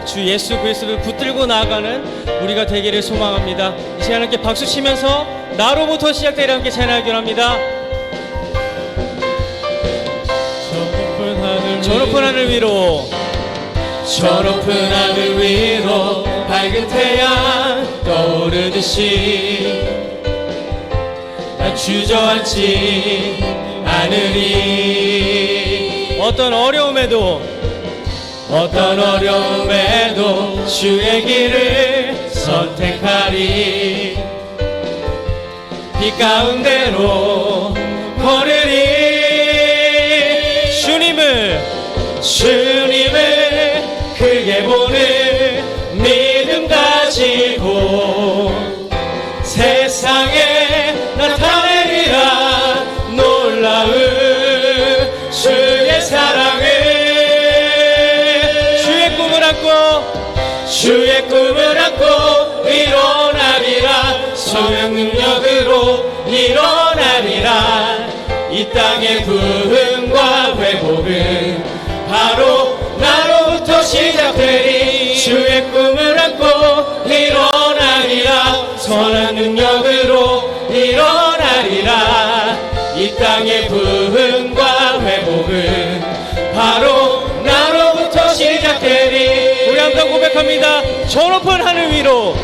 주 예수 그리스도를 붙들고 나아가는 우리가 되기를 소망합니다. 이 시간 함께 박수 치면서 나로부터 시작되리라 함께 찬양하기 원합니다. 저 높은 하늘 위로, 저 높은 하늘 위로 밝은 태양 떠오르듯이 나 주저앉지 않으리. 어떤 어려움에도 주의 길을 선택하리. 빛 가운데로 걸으리. 주님을 크게 보는 믿음 가지고 세상에 나타내리라 놀라운 주의 사랑을. 주의 꿈을 안고 일어나리라. 성령 능력으로 일어나리라. 이 땅의 부흥과 회복은 바로 나로부터 시작되리. 주의 꿈을 안고 일어나리라. 선한 능력으로 일어나리라. 이 땅의 부흥과 회복은 바로 나로부터 시작되리. 우리 함께 고백합니다. 저 높은 하늘 위로,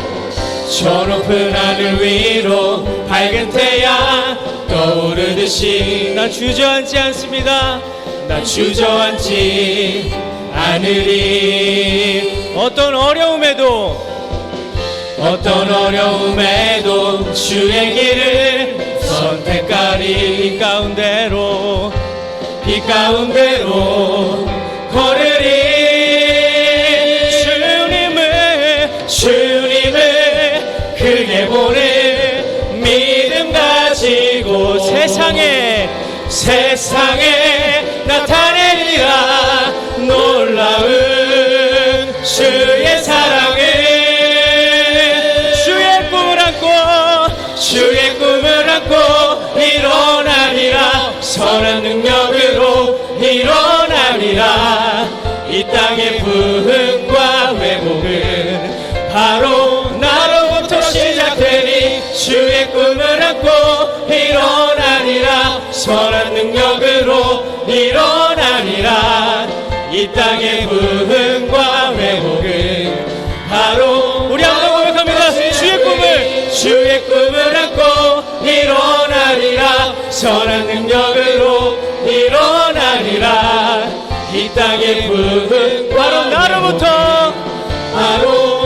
저 높은 하늘 위로 밝은 태양 떠오르듯이 난 주저앉지 않습니다. 나 주저앉지 않으리. 어떤 어려움에도 주의 길을 선택하리. 빛 가운데로 걸으리. 주님을 크게 보는 믿음 가지고 세상에 나타내리라 놀라운 주의 사랑을. 주의 꿈을 안고 일어나리라. 선한 능력으로 일어나리라. 이 땅의 부흥과 회복은 바로 나로부터 시작되리. 주의 꿈을 안고 일어나리라. 선한 능력으로 일어나리라. 이 땅의 부흥과 회복은 바로 우리 함께 고백합니다. 주의 꿈을 안고 일어나리라. 선한 능력으로 일어나리라. 이 땅의 부흥 바로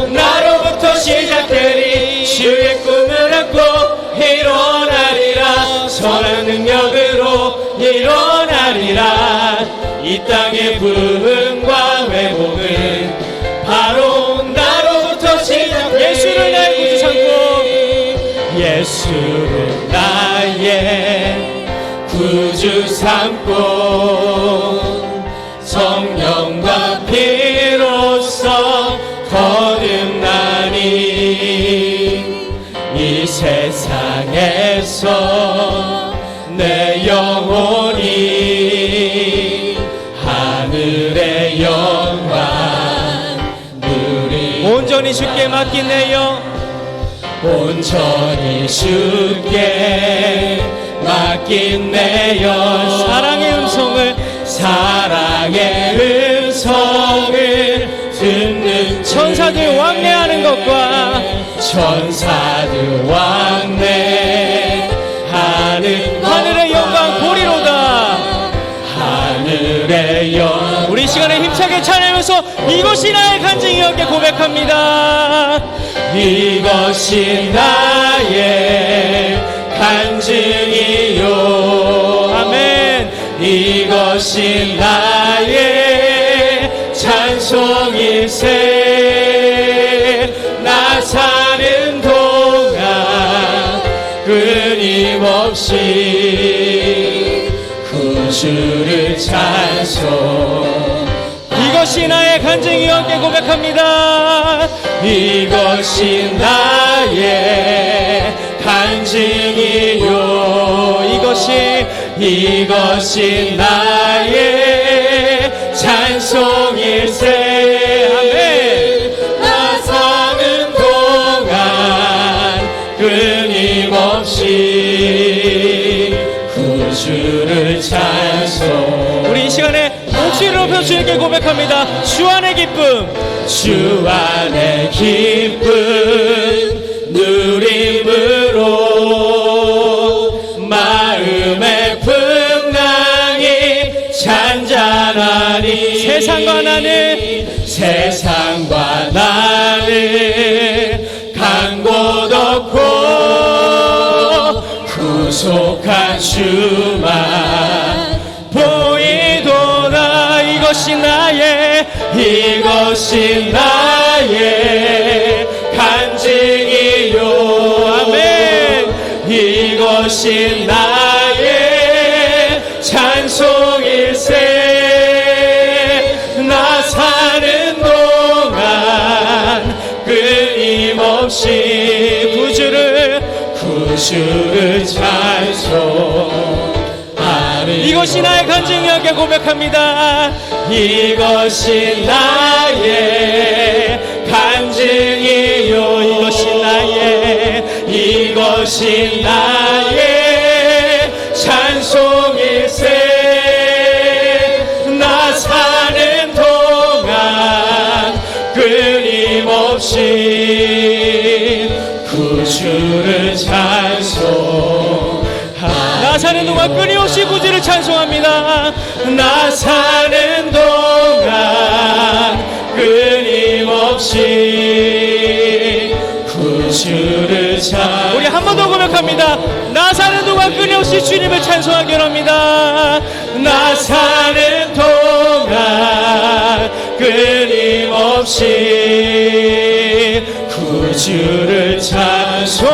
나로부터 시작되리. 주의 꿈을 안고 일어나리라. 선한 능력으로 일어나리라. 이 땅의 부흥과 회복은 바로 나로부터 시작되리. 예수를 나의 구주 삼고 성령과 피로써 거듭나니 이 세상에서 내 영혼이 하늘의 영광 누리. 온전히 주께 맡기네요. 온전히 주께 맡긴내요. 사랑의 음성을 듣는 천사들 왕래하는 것과 천사들 왕래하는 하늘의 영광 보리로다. 하늘의 영광. 우리 시간에 힘차게 찬양하면서 이것이 나의 간증이 함께 고백합니다. 이것이 나의 간증이요. 아멘. 이것이 나의 찬송일세. 나 사는 동안 끊임없이 구주를 찬송. 이것이 나의 간증이와 함께 고백합니다. 이것이 나의 간증이요. 이것이 나의 찬송일세. 아멘. 더 주님께 고백합니다. 주 안의 기쁨, 주 안의 기쁨 누림으로 마음의 풍랑이 잔잔하니 세상과 나는 간 곳 없고 구속한 주만 보이도다. 이것이 나의 간증이요. 아멘. 이것이 나의 찬송일세. 나 사는 동안 끊임없이 구주를 찬송하리. 이것이 나의 간증이었게 고백합니다. 이것이 나의 간증이요. 이것이 나의 찬송일세. 나 사는 동안 끊임없이 구주를 찬송하리. 나 사는 동안 끊임없이 구주를 찬송합니다. 나 사는 동안 끊임없이 구주를 찬송하리. 우리 한 번 더 고백합니다. 나 사는 동안 끊임없이 주님을 찬송하기로 합니다. 나 사는 동안 끊임없이 구주를 찬송하리로다.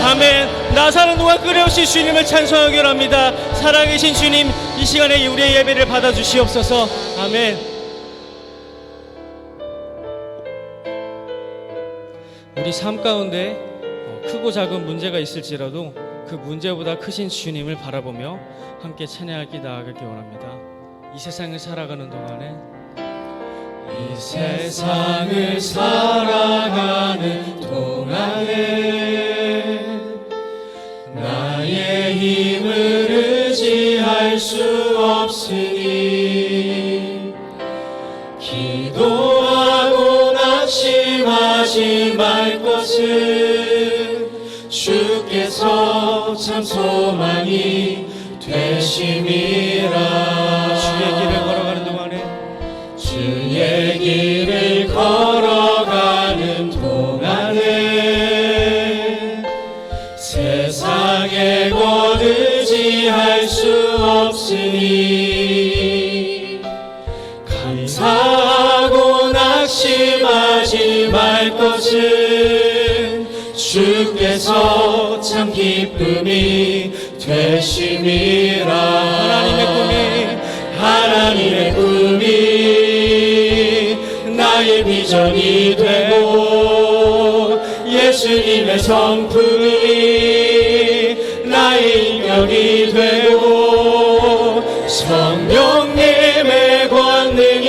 아멘. 나 사는 동안 끊임없이 주님을 찬송하기로 합니다. 살아계신 주님, 이 시간에 우리의 예배를 받아주시옵소서. 아멘. 우리 삶 가운데 크고 작은 문제가 있을지라도 그 문제보다 크신 주님을 바라보며 함께 찬양할 길 나아가기 원합니다. 이 세상을 살아가는 동안에 나의 힘을 의지할 수 없으니 기도하고 낙심하지 말 것은 주께서 참 소망이 되심이라. 주의 길을 걸어가는 동안에 세상에 곧 의지할 수 없으니 감사하고 낙심하지 말 것은 주께서 참 기쁨이 되심이라. 하나님의 꿈이 나의 비전이 되고 예수님의 성품이 나의 인격이 되고 성령님의 권능이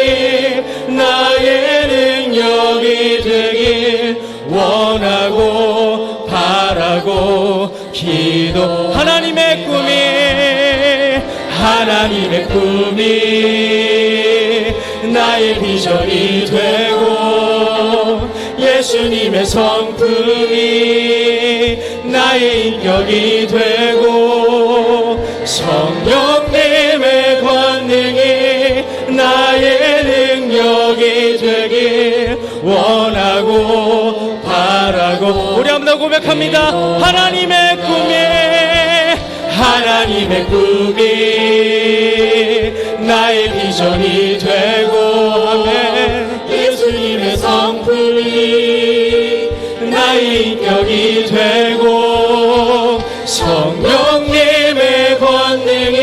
나의 능력이 되길 원하고 바라고 기도. 하나님의 꿈이 나의 비전이 되고 예수님의 성품이 나의 인격이 되고 성령님의 권능이 나의 능력이 되길 원하고 바라고. 우리 한번 더 고백합니다. 하나님의 꿈이 나의 비전이 되고 예수님의 성품이 나의 인격이 되고 성령님의 권능이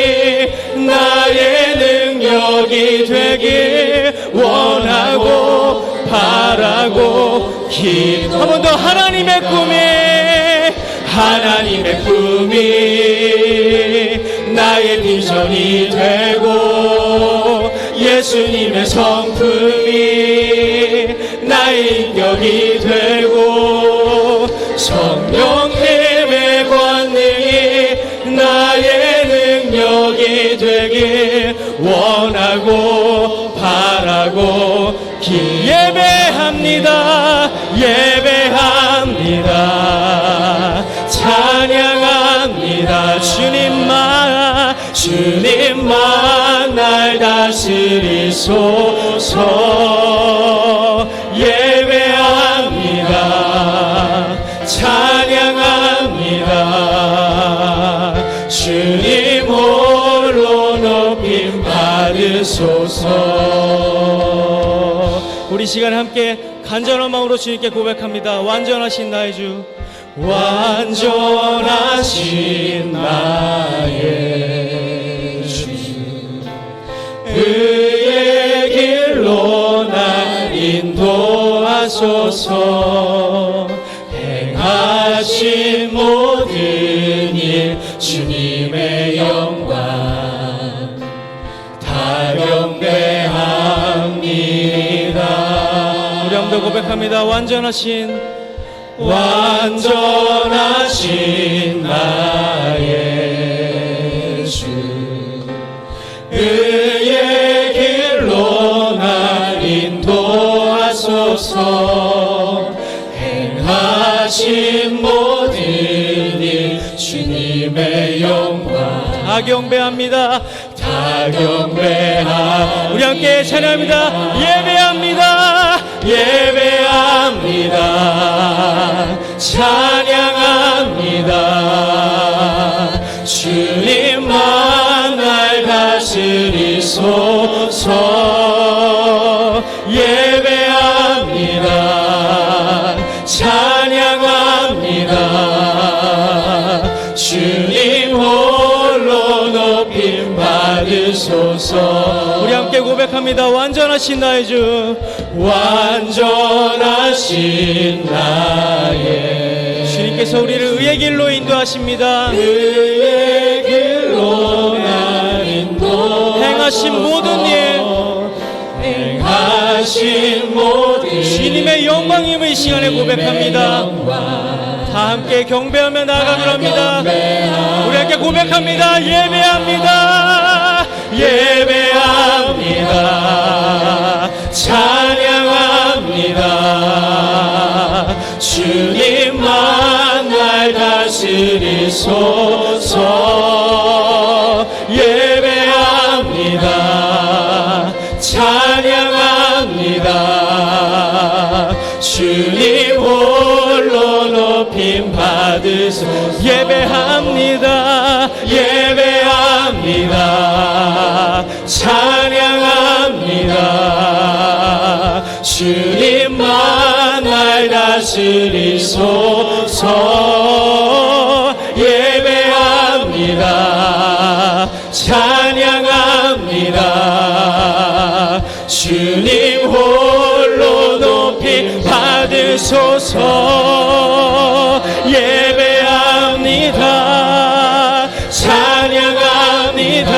나의 능력이 되길 원하고 바라고 기도. 한 번 더. 하나님의 꿈이 나의 비전이 되고 예수님의 성품이 나의 인격이 되고 성령님의 권능이 나의 원하고 바라고 예배합니다. 예배합니다. 찬양합니다. 주님만 날 다스리소서. 예배합니다. 찬양합니다. 주님 홀로 높임 받으소서. 우리 시간 함께 간절한 마음으로 주님께 고백합니다. 완전하신 나의 주, 완전하신 나의 주, 그의 길로 날 인도하소서. 행하신 모든 일 주님의 영광 다 경배합니다. 우리 한번 더 고백합니다. 완전하신 나의 주, 그의 길로 날 인도하소서. 행하신 모든 일 주님의 영광 다 경배합니다. 다 경배합니다. 우리 함께 찬양합니다. 예배합니다. 예배합니다. 찬양합니다. 주님만 날 다스리소서. 예배합니다. 찬양합니다. 주님 홀로 높임 받으소서. 우리 함께 고백합니다. 완전하신 나의 주, 완전하신 나의 주님께서 우리를 의의 길로 인도하십니다. 의의 길로 날 인도 행하신 모든 일, 행하신 모든 주님의 영광임을 이 시간에 고백합니다. 다 함께 경배하며 나아가기로 합니다. 우리 함께 고백합니다. 예배합니다. 예배합니다. 찬양합니다. 주님만 날 다스리소서. 예배합니다. 찬양합니다. 주님 홀로 높임 받으소서. 예배합니다. 예배합니다. 찬양합니다. 주님만 날 다스리소서. 예배합니다. 찬양합니다. 주님 홀로 높이 받으소서. 예배합니다. 찬양합니다.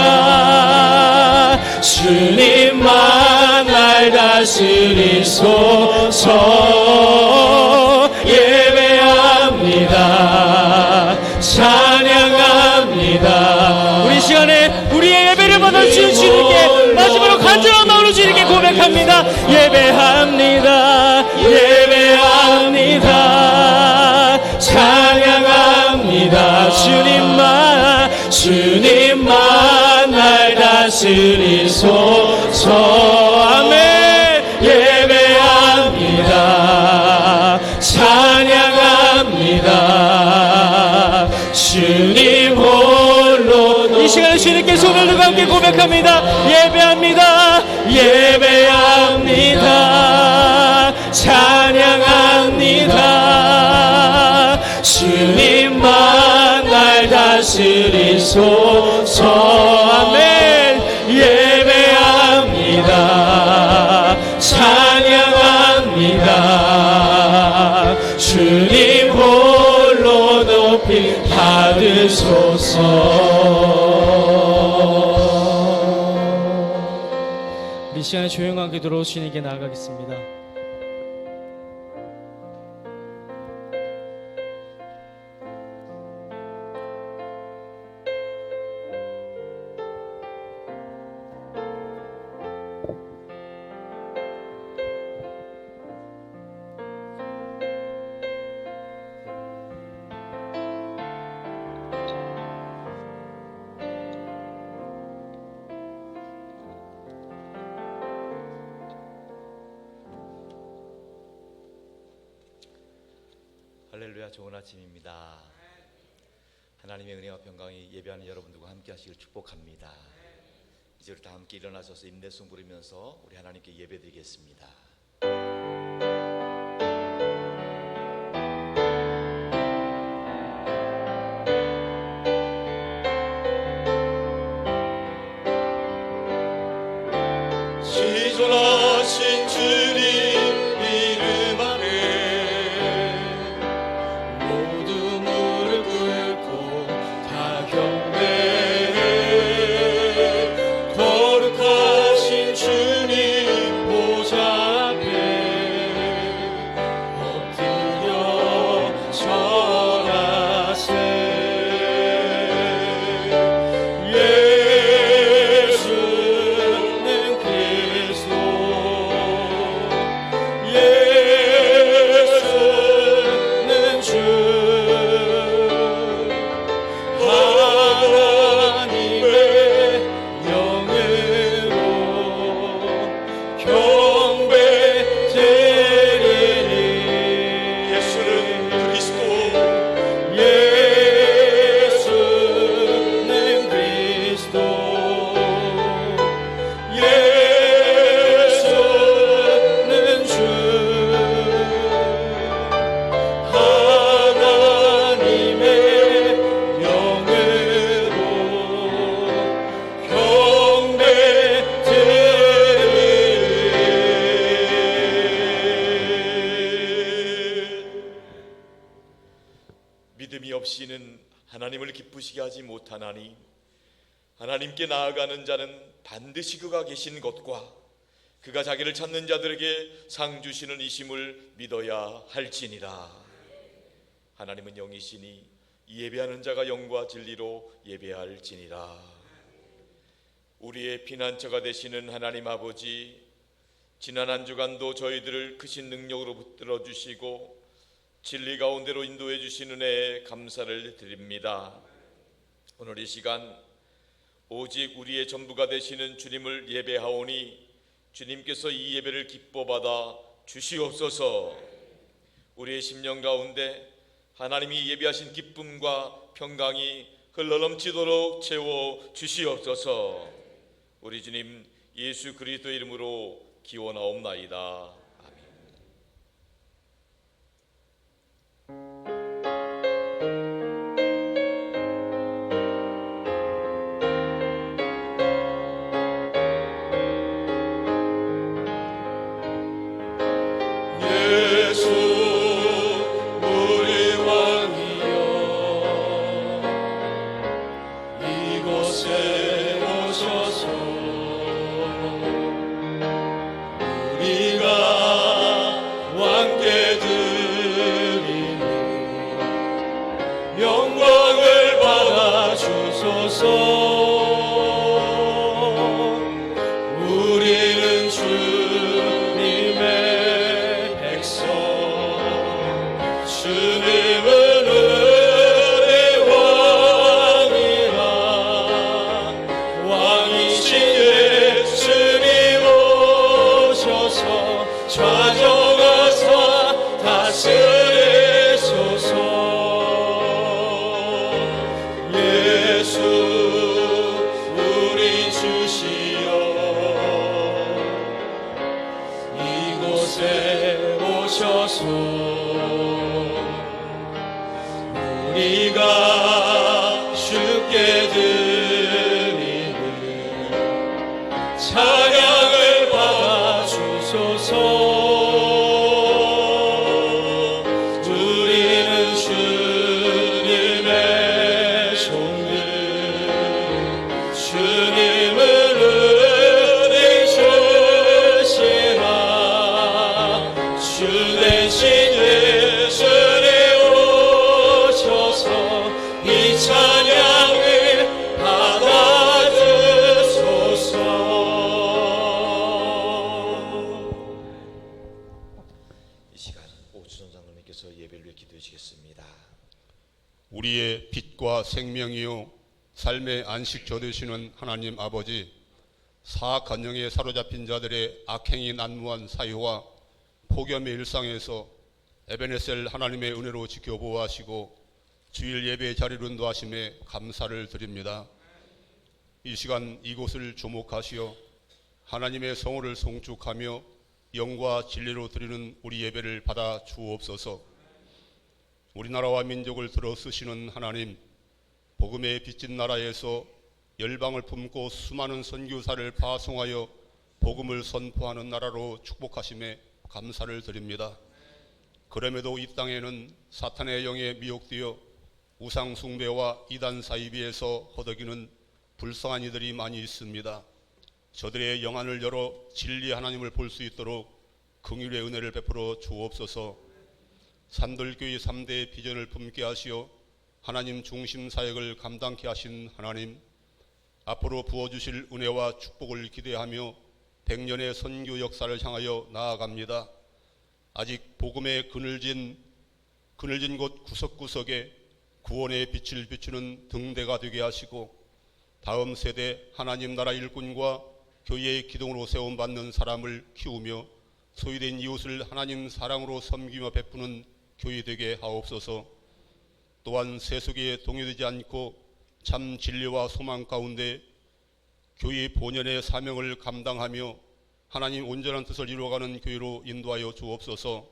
주님만 날 다스리소서. 예배합니다. 찬양합니다. 우리 시간에 우리의 예배를 받아주신 주님께 마지막으로 간절한 마음으로 주님께 고백합니다. 예배합니다. 예배합니다. 찬양합니다. 주님만 날 다스리소서. 아멘. 예배합니다. 찬양합니다. 주님 홀로 이 시간에 주님께 손을 들고 함께 고백합니다. 예배합니다. 예배합니다. 찬양합니다. 주님만 날 다스리소서. 아멘. 예배합니다. 찬양합니다. 주님 홀로 높이 받으소서. 이 시간에 조용한 기도로 주님께 나아가겠습니다. 할렐루야, 좋은 아침입니다. 하나님의 은혜와 평강이 예배하는 여러분들과 함께 하시길 축복합니다. 이제 우리 다 함께 일어나셔서 인내송 부르면서 우리 하나님께 예배드리겠습니다. 지존하신 주님 이름 아래 모두 무릎 꿇고 다 경배해. 거룩하신 주님 보좌 앞에 엎드려 절하세. 믿음이 없이는 하나님을 기쁘시게 하지 못하나니 하나님께 나아가는 자는 반드시 그가 계신 것과 그가 자기를 찾는 자들에게 상 주시는 이심을 믿어야 할지니라. 하나님은 영이시니 예배하는 자가 영과 진리로 예배할지니라. 우리의 피난처가 되시는 하나님 아버지, 지난 한 주간도 저희들을 크신 능력으로 붙들어 주시고 진리 가운데로 인도해 주신 은혜에 감사를 드립니다. 오늘 이 시간 오직 우리의 전부가 되시는 주님을 예배하오니 주님께서 이 예배를 기뻐 받아 주시옵소서. 우리의 심령 가운데 하나님이 예배하신 기쁨과 평강이 흘러넘치도록 채워 주시옵소서. 우리 주님 예수 그리스도의 이름으로 기원하옵나이다. 영광을 받아 주소서. 우리는 주님의 백성, 주님은 은혜의 왕이라. 왕이신 예수님 오셔서 좌정하사 다스리소서. 예수 우리 주시여, 이곳에 오셔서 우리가 주께 드리는 찬양을 받아 주소서. 우리는 주님의 종들, 주님은 은혜 주시라. 주 대신 예수님 오셔서 이 찬양을 받아주소서. 이 시간 오주선 장로님께서 예배를 위해 기도해 주시겠습니다. 우리의 빛과 생명이요 삶의 안식처 되시는 하나님 아버지, 사악한 영에 사로잡힌 자들의 악행이 난무한 사유와 폭염의 일상에서 에베네셀 하나님의 은혜로 지켜보호하시고 주일 예배 자리로 인도하심에 감사를 드립니다. 이 시간 이곳을 주목하시어 하나님의 성호를 송축하며 영과 진리로 드리는 우리 예배를 받아 주옵소서. 우리나라와 민족을 들어 쓰시는 하나님, 복음의 빚진 나라에서 열방을 품고 수많은 선교사를 파송하여 복음을 선포하는 나라로 축복하심에 감사를 드립니다. 그럼에도 이 땅에는 사탄의 영에 미혹되어 우상 숭배와 이단 사이비에서 허덕이는 불쌍한 이들이 많이 있습니다. 저들의 영안을 열어 진리 하나님을 볼 수 있도록 긍휼의 은혜를 베풀어 주옵소서. 산들교회 3대 비전을 품게 하시어 하나님 중심 사역을 감당케 하신 하나님, 앞으로 부어주실 은혜와 축복을 기대하며 100년의 선교 역사를 향하여 나아갑니다. 아직 복음의 그늘진 곳 구석구석에 구원의 빛을 비추는 등대가 되게 하시고 다음 세대 하나님 나라 일꾼과 교회의 기둥으로 세움받는 사람을 키우며 소유된 이웃을 하나님 사랑으로 섬기며 베푸는 교회 되게 하옵소서. 또한 세속에 동요되지 않고 참 진리와 소망 가운데 교회 본연의 사명을 감당하며 하나님 온전한 뜻을 이루어가는 교회로 인도하여 주옵소서.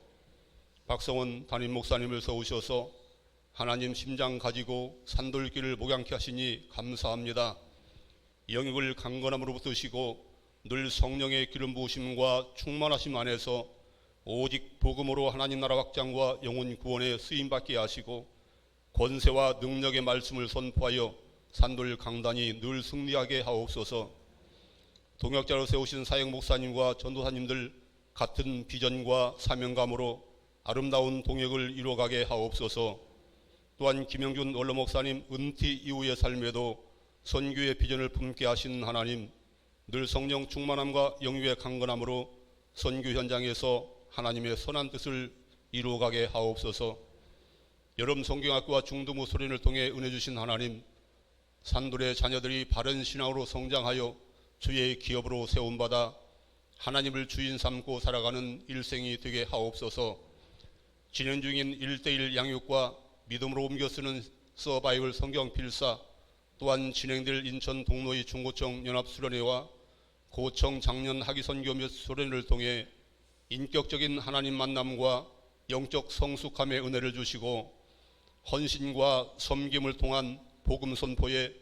박성원 담임 목사님을 세우셔서 하나님 심장 가지고 산돌길을 목양케 하시니 감사합니다. 영역을 강건함으로 붙드시고 늘 성령의 기름 부으심과 충만하심 안에서 오직 복음으로 하나님 나라 확장과 영혼 구원에 쓰임받게 하시고 권세와 능력의 말씀을 선포하여 산돌 강단이 늘 승리하게 하옵소서. 동역자로 세우신 사역 목사님과 전도사님들 같은 비전과 사명감으로 아름다운 동역을 이루어가게 하옵소서. 또한 김영준 원로 목사님 은퇴 이후의 삶에도 선교의 비전을 품게 하신 하나님, 늘 성령 충만함과 영유의 강건함으로 선교 현장에서 하나님의 선한 뜻을 이루어가게 하옵소서. 여름 성경학교와 중등부 소련을 통해 은혜 주신 하나님, 산돌의 자녀들이 바른 신앙으로 성장하여 주의 기업으로 세움받아 하나님을 주인 삼고 살아가는 일생이 되게 하옵소서. 진행 중인 1:1 양육과 믿음으로 옮겨 쓰는 서바이벌 성경 필사, 또한 진행될 인천 동로의 중고청 연합수련회와 고청 작년 학위선교 몇 수련회를 통해 인격적인 하나님 만남과 영적 성숙함의 은혜를 주시고 헌신과 섬김을 통한 복음 선포에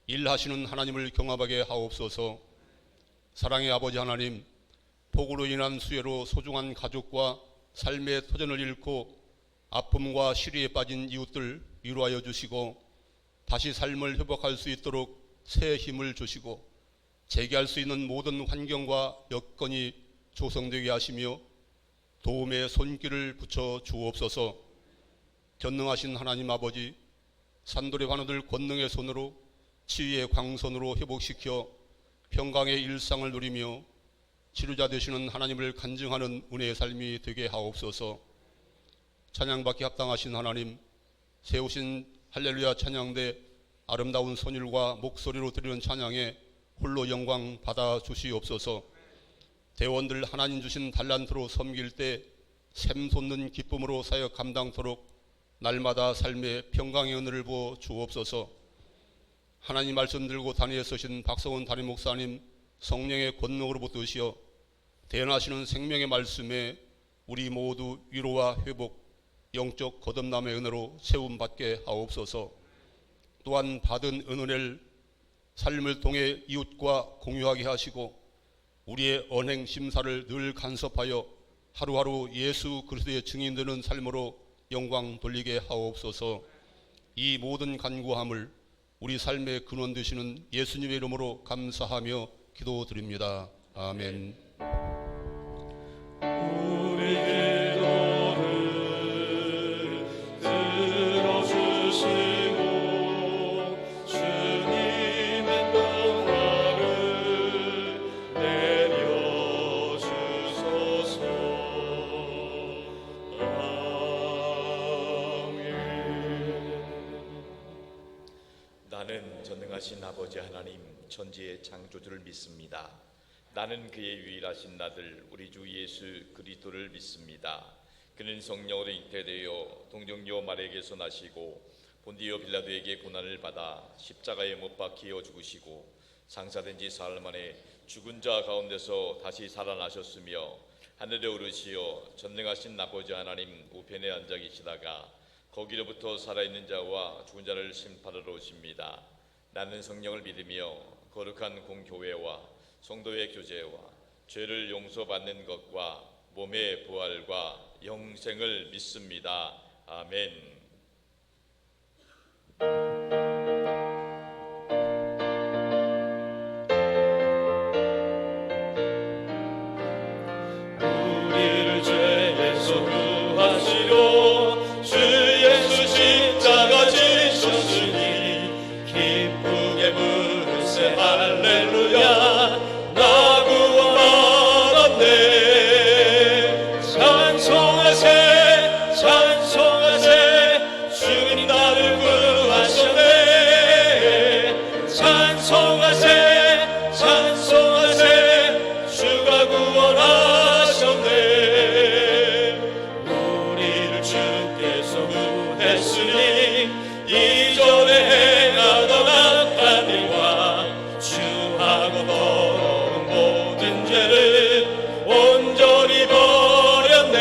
일하시는 하나님을 경험하게 하옵소서. 사랑의 아버지 하나님, 폭우로 인한 수해로 소중한 가족과 삶의 터전을 잃고 아픔과 시리에 빠진 이웃들 위로하여 주시고 다시 삶을 회복할 수 있도록 새 힘을 주시고 재개할 수 있는 모든 환경과 여건이 조성되게 하시며 도움의 손길을 붙여 주옵소서. 전능하신 하나님 아버지, 산돌의 환우들 권능의 손으로 치유의 광선으로 회복시켜 평강의 일상을 누리며 치료자 되시는 하나님을 간증하는 은혜의 삶이 되게 하옵소서. 찬양받기 합당하신 하나님, 세우신 할렐루야 찬양대 아름다운 선율과 목소리로 드리는 찬양에 홀로 영광 받아 주시옵소서. 대원들 하나님 주신 달란트로 섬길 때 샘솟는 기쁨으로 사역 감당토록 날마다 삶의 평강의 은혜를 부어 주옵소서. 하나님 말씀 들고 단위에 서신 박성원 담임 목사님 성령의 권능으로 붙드시어 대언하시는 생명의 말씀에 우리 모두 위로와 회복, 영적 거듭남의 은혜로 세움받게 하옵소서. 또한 받은 은혜를 삶을 통해 이웃과 공유하게 하시고 우리의 언행 심사를 늘 간섭하여 하루하루 예수 그리스도의 증인되는 삶으로 영광 돌리게 하옵소서. 이 모든 간구함을 우리 삶의 근원 되시는 예수님의 이름으로 감사하며 기도드립니다. 아멘. 우리 기도를 들어주시고 주님의 평화를 내려주소서. 아멘. 나는 전능하신 아버지 하나님 천지의 창조주를 믿습니다. 나는 그의 유일하신 아들 우리 주 예수 그리스도를 믿습니다. 그는 성령으로 잉태되어 동정녀 마리아에게서 나시고 본디오 빌라도에게 고난을 받아 십자가에 못 박혀 죽으시고 장사된 지 사흘 만에 죽은 자 가운데서 다시 살아나셨으며 하늘에 오르시어 전능하신 아버지 하나님 우편에 앉아 계시다가 거기로부터 살아있는 자와 죽은 자를 심판하러 오십니다. 나는 성령을 믿으며 거룩한 공교회와 성도의 교제와 죄를 용서받는 것과 몸의 부활과 영생을 믿습니다. 아멘. 우리를 죄에서 구하시려 주 예수 십자가 지셨으니 기쁘게 부르세 할렐루야 나 구원받았네. 찬송하세 찬송하세 주님 나를 구하셨네. 찬송하세 찬송하세 주가 구원하셨네. 우리를 주께서 구했으니 이전에 행하던 악한 일과 주하고 더러운 모든 죄를 온전히 버렸네.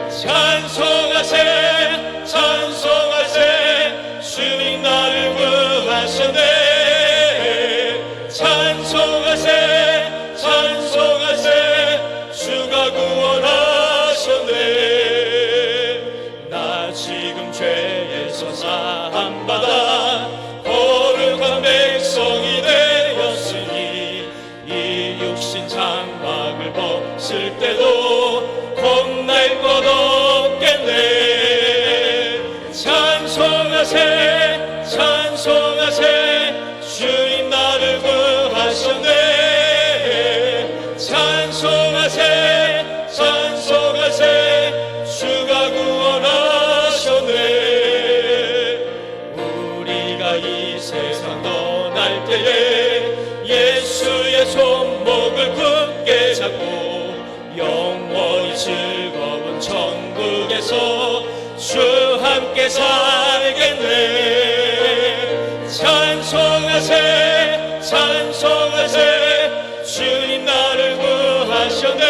찬송하세 찬송하세 주님 나를 구하셨네. 찬송하세 찬송하세 주가 구원하셨네. 나 지금 죄에서 사함받아 거룩한 백성이 되었으니 이 육신 장막을 벗을 때도 겁날 것 없겠네. 찬송하세 찬송하세 주님 나를 구하셨네. 찬송하세 찬송하세 주가 구원하셨네. 우리가 이 세상 떠날 때에 예수의 손목을 굳게 잡고 영원히 즐거운 천국에서 주 함께 살겠네. 찬송하세 찬송하세 주님 나를 구하셨네.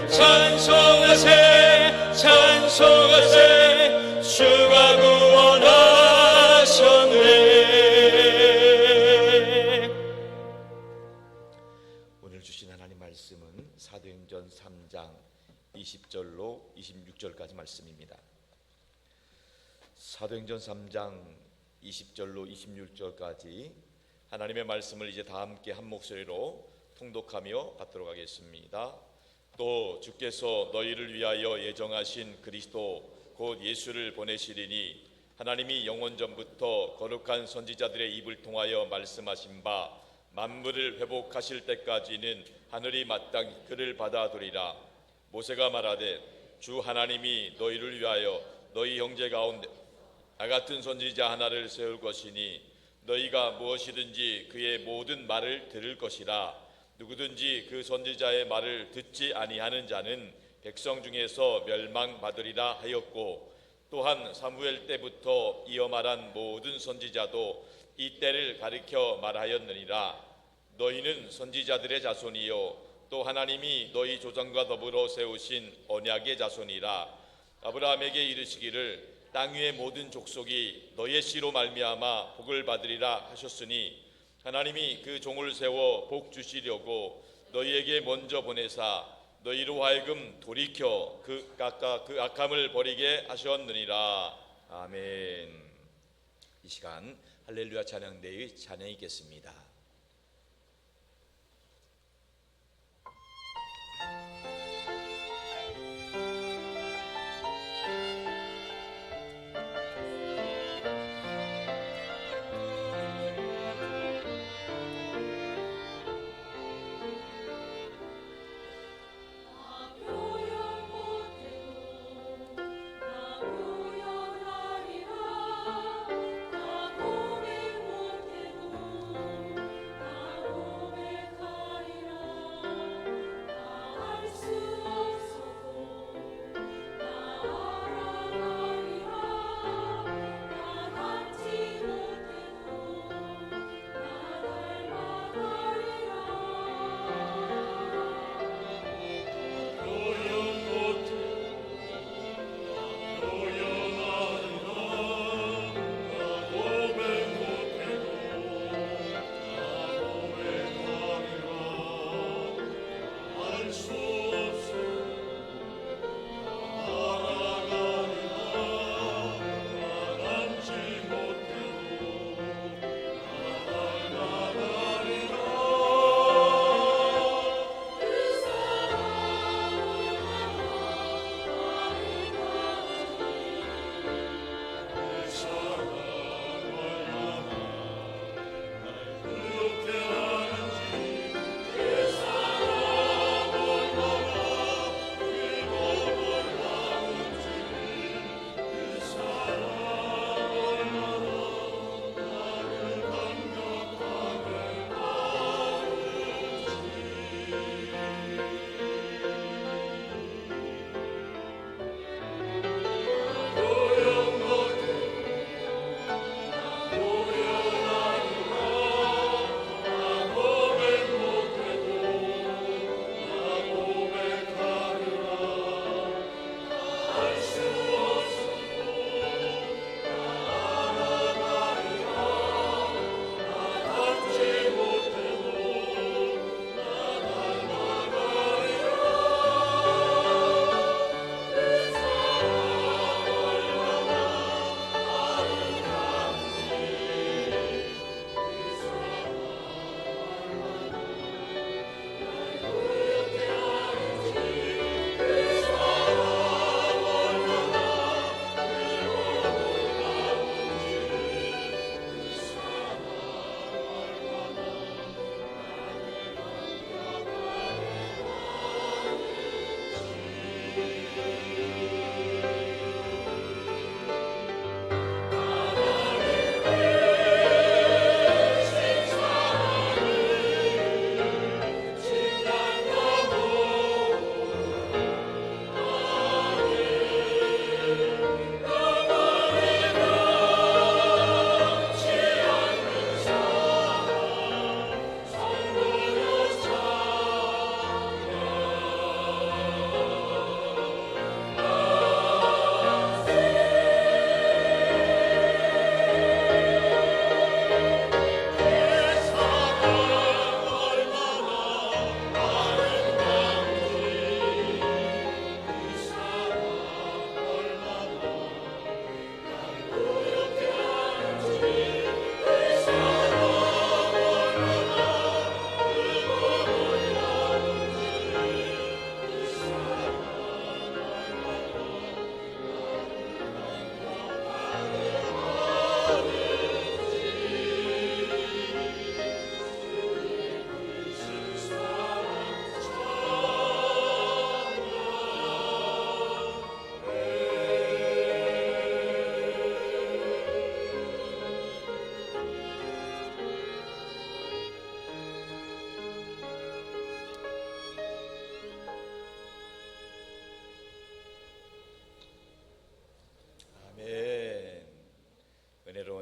찬송하세 찬송하세 주가 구원하셨네. 오늘 주신 하나님 말씀은 사도행전 3장 20절로 26절까지 말씀입니다. 사도행전 3장 20절로 26절까지 하나님의 말씀을 이제 다 함께 한 목소리로 통독하며 받도록 하겠습니다. 또 주께서 너희를 위하여 예정하신 그리스도 곧 예수를 보내시리니 하나님이 영원전부터 거룩한 선지자들의 입을 통하여 말씀하신 바 만물을 회복하실 때까지는 하늘이 마땅히 그를 받아들이라. 모세가 말하되 주 하나님이 너희를 위하여 너희 형제 가운데 나 같은 선지자 하나를 세울 것이니 너희가 무엇이든지 그의 모든 말을 들을 것이라. 누구든지 그 선지자의 말을 듣지 아니하는 자는 백성 중에서 멸망받으리라 하였고, 또한 사무엘 때부터 이어 말한 모든 선지자도 이 때를 가리켜 말하였느니라. 너희는 선지자들의 자손이요 또 하나님이 너희 조상과 더불어 세우신 언약의 자손이라. 아브라함에게 이르시기를 땅 위의 모든 족속이 너의 씨로 말미암아 복을 받으리라 하셨으니 하나님이 그 종을 세워 복 주시려고 너희에게 먼저 보내사 너희로 하여금 돌이켜 그 악함을 버리게 하셨느니라. 아멘. 이 시간 할렐루야 찬양대의 찬양이 있겠습니다. 나 고백 못해도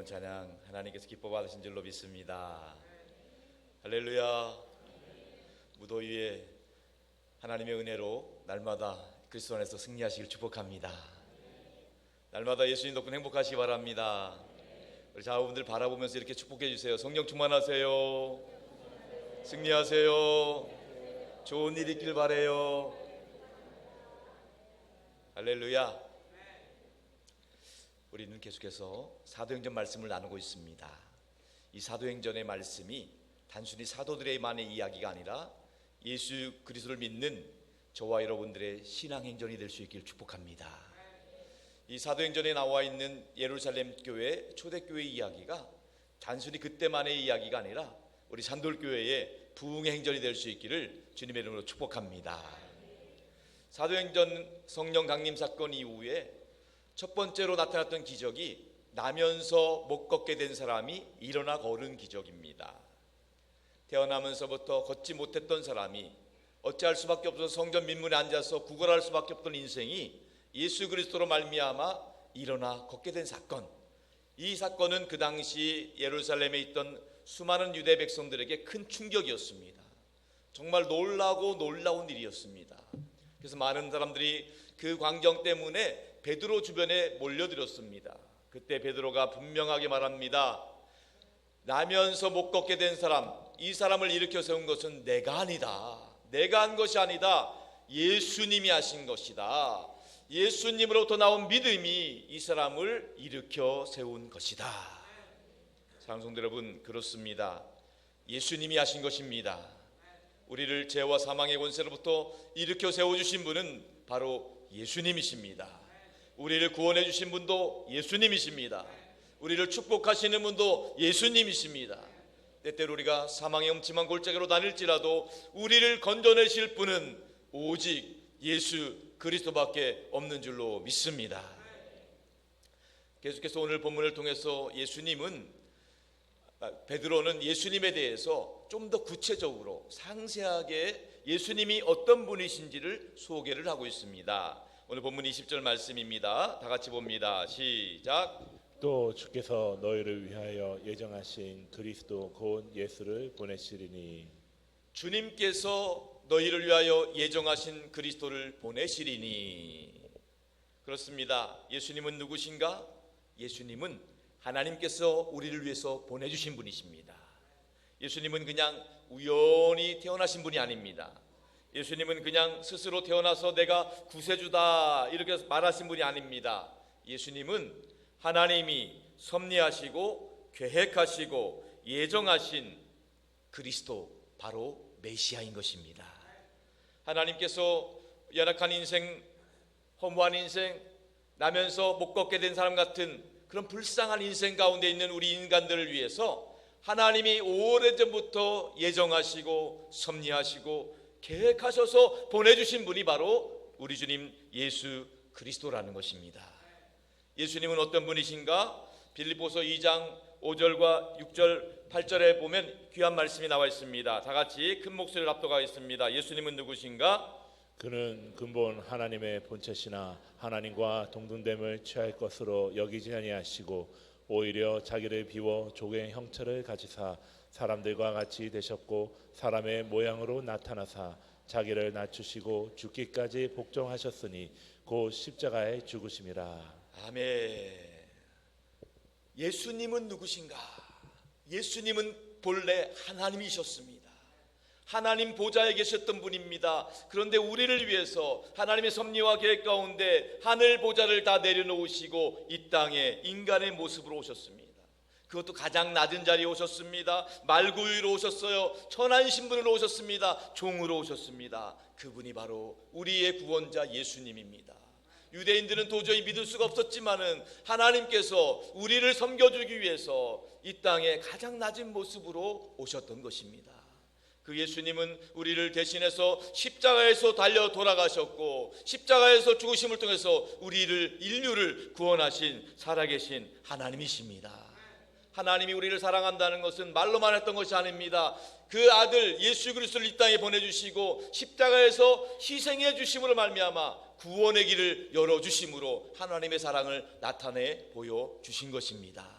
찬양 하나님께서 기뻐 받으신 줄로 믿습니다. 할렐루야. 무더위에 하나님의 은혜로 날마다 그리스도 안에서 승리하시길 축복합니다. 날마다 예수님 덕분 행복하시기 바랍니다. 우리 자녀분들 바라보면서 이렇게 축복해 주세요. 성령 충만하세요. 승리하세요. 좋은 일 있길 바래요. 할렐루야. 우리는 계속해서 사도행전 말씀을 나누고 있습니다. 이 사도행전의 말씀이 단순히 사도들의만의 이야기가 아니라 예수 그리스도를 믿는 저와 여러분들의 신앙행전이 될 수 있길 축복합니다. 이 사도행전에 나와 있는 예루살렘 교회 초대교회 이야기가 단순히 그때만의 이야기가 아니라 우리 산돌교회의 부흥의 행전이 될 수 있기를 주님의 이름으로 축복합니다. 사도행전 성령 강림 사건 이후에 첫 번째로 나타났던 기적이 나면서 못 걷게 된 사람이 일어나 걸은 기적입니다. 태어나면서부터 걷지 못했던 사람이 어찌할 수밖에 없어서 성전 민문에 앉아서 구걸할 수밖에 없던 인생이 예수 그리스도로 말미암아 일어나 걷게 된 사건. 이 사건은 그 당시 예루살렘에 있던 수많은 유대 백성들에게 큰 충격이었습니다. 정말 놀라고 놀라운 일이었습니다. 그래서 많은 사람들이 그 광경 때문에 베드로 주변에 몰려들었습니다. 그때 베드로가 분명하게 말합니다. 나면서 못 걷게 된 사람, 이 사람을 일으켜 세운 것은 내가 아니다. 내가 한 것이 아니다. 예수님이 하신 것이다. 예수님으로부터 나온 믿음이 이 사람을 일으켜 세운 것이다. 사랑하는 성도 여러분, 그렇습니다. 예수님이 하신 것입니다. 우리를 죄와 사망의 권세로부터 일으켜 세워주신 분은 바로 예수님이십니다. 우리를 구원해 주신 분도 예수님이십니다. 우리를 축복하시는 분도 예수님이십니다. 때때로 우리가 사망의 음침한 골짜기로 다닐지라도 우리를 건져내실 분은 오직 예수 그리스도밖에 없는 줄로 믿습니다. 계속해서 오늘 본문을 통해서 베드로는 예수님에 대해서 좀 더 구체적으로 상세하게 예수님이 어떤 분이신지를 소개를 하고 있습니다. 오늘 본문 20절 말씀입니다. 다 같이 봅니다. 시작. 또 주께서 너희를 위하여 예정하신 그리스도 곧 예수를 보내시리니. 주님께서 너희를 위하여 예정하신 그리스도를 보내시리니. 그렇습니다. 예수님은 누구신가? 예수님은 하나님께서 우리를 위해서 보내주신 분이십니다. 예수님은 그냥 우연히 태어나신 분이 아닙니다. 예수님은 그냥 스스로 태어나서 내가 구세주다 이렇게 말하신 분이 아닙니다. 예수님은 하나님이 섭리하시고 계획하시고 예정하신 그리스도, 바로 메시아인 것입니다. 하나님께서 열악한 인생, 허무한 인생, 나면서 못 걷게 된 사람 같은 그런 불쌍한 인생 가운데 있는 우리 인간들을 위해서 하나님이 오래전부터 예정하시고 섭리하시고 계획하셔서 보내주신 분이 바로 우리 주님 예수 그리스도라는 것입니다. 예수님은 어떤 분이신가? 빌립보서 2장 5절과 6절 8절에 보면 귀한 말씀이 나와 있습니다. 다 같이 큰 목소리를 합독하겠습니다. 예수님은 누구신가? 그는 근본 하나님의 본체시나 하나님과 동등됨을 취할 것으로 여기지 아니하시고 오히려 자기를 비워 종의 형체를 가지사 사람들과 같이 되셨고 사람의 모양으로 나타나사 자기를 낮추시고 죽기까지 복종하셨으니 곧 십자가에 죽으심이라. 아멘. 예수님은 누구신가? 예수님은 본래 하나님이셨습니다. 하나님 보좌에 계셨던 분입니다. 그런데 우리를 위해서 하나님의 섭리와 계획 가운데 하늘 보좌를 다 내려놓으시고 이 땅에 인간의 모습으로 오셨습니다. 그것도 가장 낮은 자리에 오셨습니다. 말구유로 오셨어요. 천한 신분으로 오셨습니다. 종으로 오셨습니다. 그분이 바로 우리의 구원자 예수님입니다. 유대인들은 도저히 믿을 수가 없었지만은 하나님께서 우리를 섬겨주기 위해서 이 땅에 가장 낮은 모습으로 오셨던 것입니다. 그 예수님은 우리를 대신해서 십자가에서 달려 돌아가셨고 십자가에서 죽으심을 통해서 인류를 구원하신 살아계신 하나님이십니다. 하나님이 우리를 사랑한다는 것은 말로만 했던 것이 아닙니다. 그 아들 예수 그리스도를 이 땅에 보내주시고 십자가에서 희생해 주심으로 말미암아 구원의 길을 열어주심으로 하나님의 사랑을 나타내 보여주신 것입니다.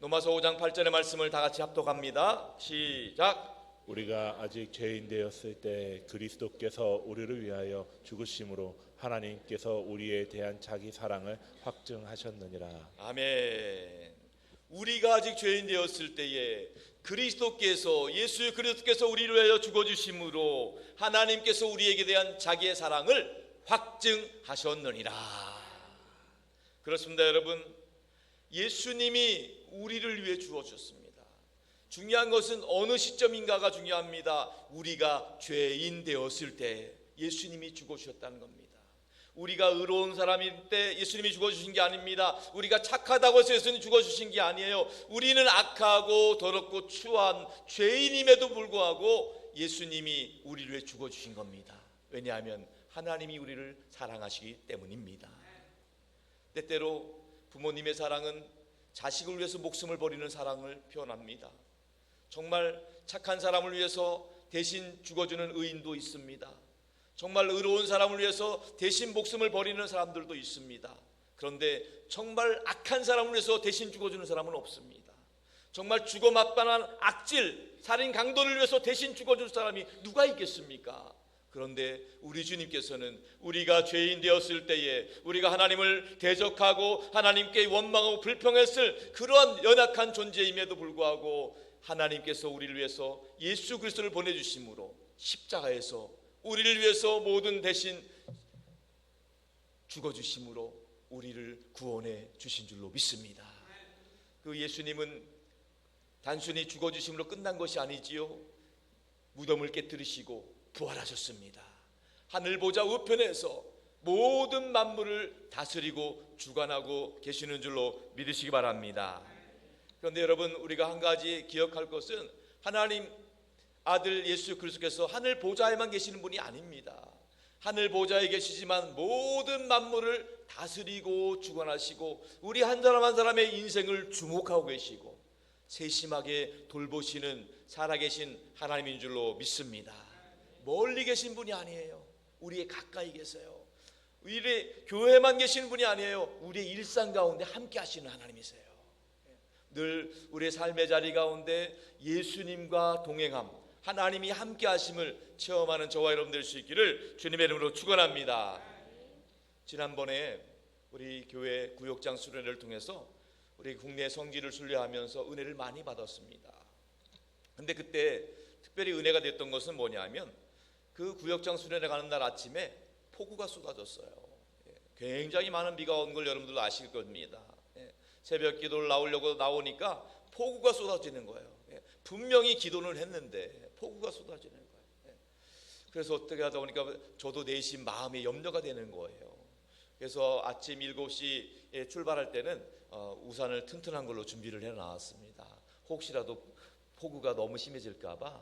로마서 5장 8절의 말씀을 다 같이 합독합니다. 시작. 우리가 아직 죄인 되었을 때 그리스도께서 우리를 위하여 죽으심으로 하나님께서 우리에 대한 자기 사랑을 확증하셨느니라. 아멘. 우리가 아직 죄인 되었을 때에 그리스도께서 예수 그리스도께서 우리를 위하여 죽어주심으로 하나님께서 우리에게 대한 자기의 사랑을 확증하셨느니라. 그렇습니다, 여러분. 예수님이 우리를 위해 죽어주셨습니다. 중요한 것은 어느 시점인가가 중요합니다. 우리가 죄인 되었을 때 예수님이 죽어주셨다는 겁니다. 우리가 의로운 사람일 때 예수님이 죽어주신 게 아닙니다. 우리가 착하다고 해서 예수님이 죽어주신 게 아니에요. 우리는 악하고 더럽고 추한 죄인임에도 불구하고 예수님이 우리를 위해 죽어주신 겁니다. 왜냐하면 하나님이 우리를 사랑하시기 때문입니다. 때때로 부모님의 사랑은 자식을 위해서 목숨을 버리는 사랑을 표현합니다. 정말 착한 사람을 위해서 대신 죽어주는 의인도 있습니다. 정말 의로운 사람을 위해서 대신 목숨을 버리는 사람들도 있습니다. 그런데 정말 악한 사람을 위해서 대신 죽어주는 사람은 없습니다. 정말 죽어 맛반한 악질, 살인 강도를 위해서 대신 죽어줄 사람이 누가 있겠습니까? 그런데 우리 주님께서는 우리가 죄인 되었을 때에 우리가 하나님을 대적하고 하나님께 원망하고 불평했을 그러한 연약한 존재임에도 불구하고 하나님께서 우리를 위해서 예수 그리스도를 보내주심으로 십자가에서 우리를 위해서 모든 대신 죽어주심으로 우리를 구원해 주신 줄로 믿습니다. 그 예수님은 단순히 죽어주심으로 끝난 것이 아니지요. 무덤을 깨뜨리시고 부활하셨습니다. 하늘 보좌 우편에서 모든 만물을 다스리고 주관하고 계시는 줄로 믿으시기 바랍니다. 그런데 여러분, 우리가 한 가지 기억할 것은 하나님 아들 예수 그리스도께서 하늘 보좌에만 계시는 분이 아닙니다. 하늘 보좌에 계시지만 모든 만물을 다스리고 주관하시고 우리 한 사람 한 사람의 인생을 주목하고 계시고 세심하게 돌보시는 살아계신 하나님인 줄로 믿습니다. 멀리 계신 분이 아니에요. 우리의 가까이 계세요. 우리의 교회만 계시는 분이 아니에요. 우리의 일상 가운데 함께 하시는 하나님이세요. 늘 우리의 삶의 자리 가운데 예수님과 동행함, 하나님이 함께 하심을 체험하는 저와 여러분 될 수 있기를 주님의 이름으로 축원합니다. 지난번에 우리 교회 구역장 수련회를 통해서 우리 국내 성지를 순례하면서 은혜를 많이 받았습니다. 근데 그때 특별히 은혜가 됐던 것은 뭐냐면 그 구역장 수련회 가는 날 아침에 폭우가 쏟아졌어요. 굉장히 많은 비가 온 걸 여러분들도 아실 겁니다. 새벽 기도를 나오려고 나오니까 폭우가 쏟아지는 거예요. 분명히 기도를 했는데 폭우가 쏟아지는 거예요. 그래서 어떻게 하다 보니까 저도 내심 마음에 염려가 되는 거예요. 그래서 아침 7시에 출발할 때는 우산을 튼튼한 걸로 준비를 해 놨습니다. 혹시라도 폭우가 너무 심해질까 봐.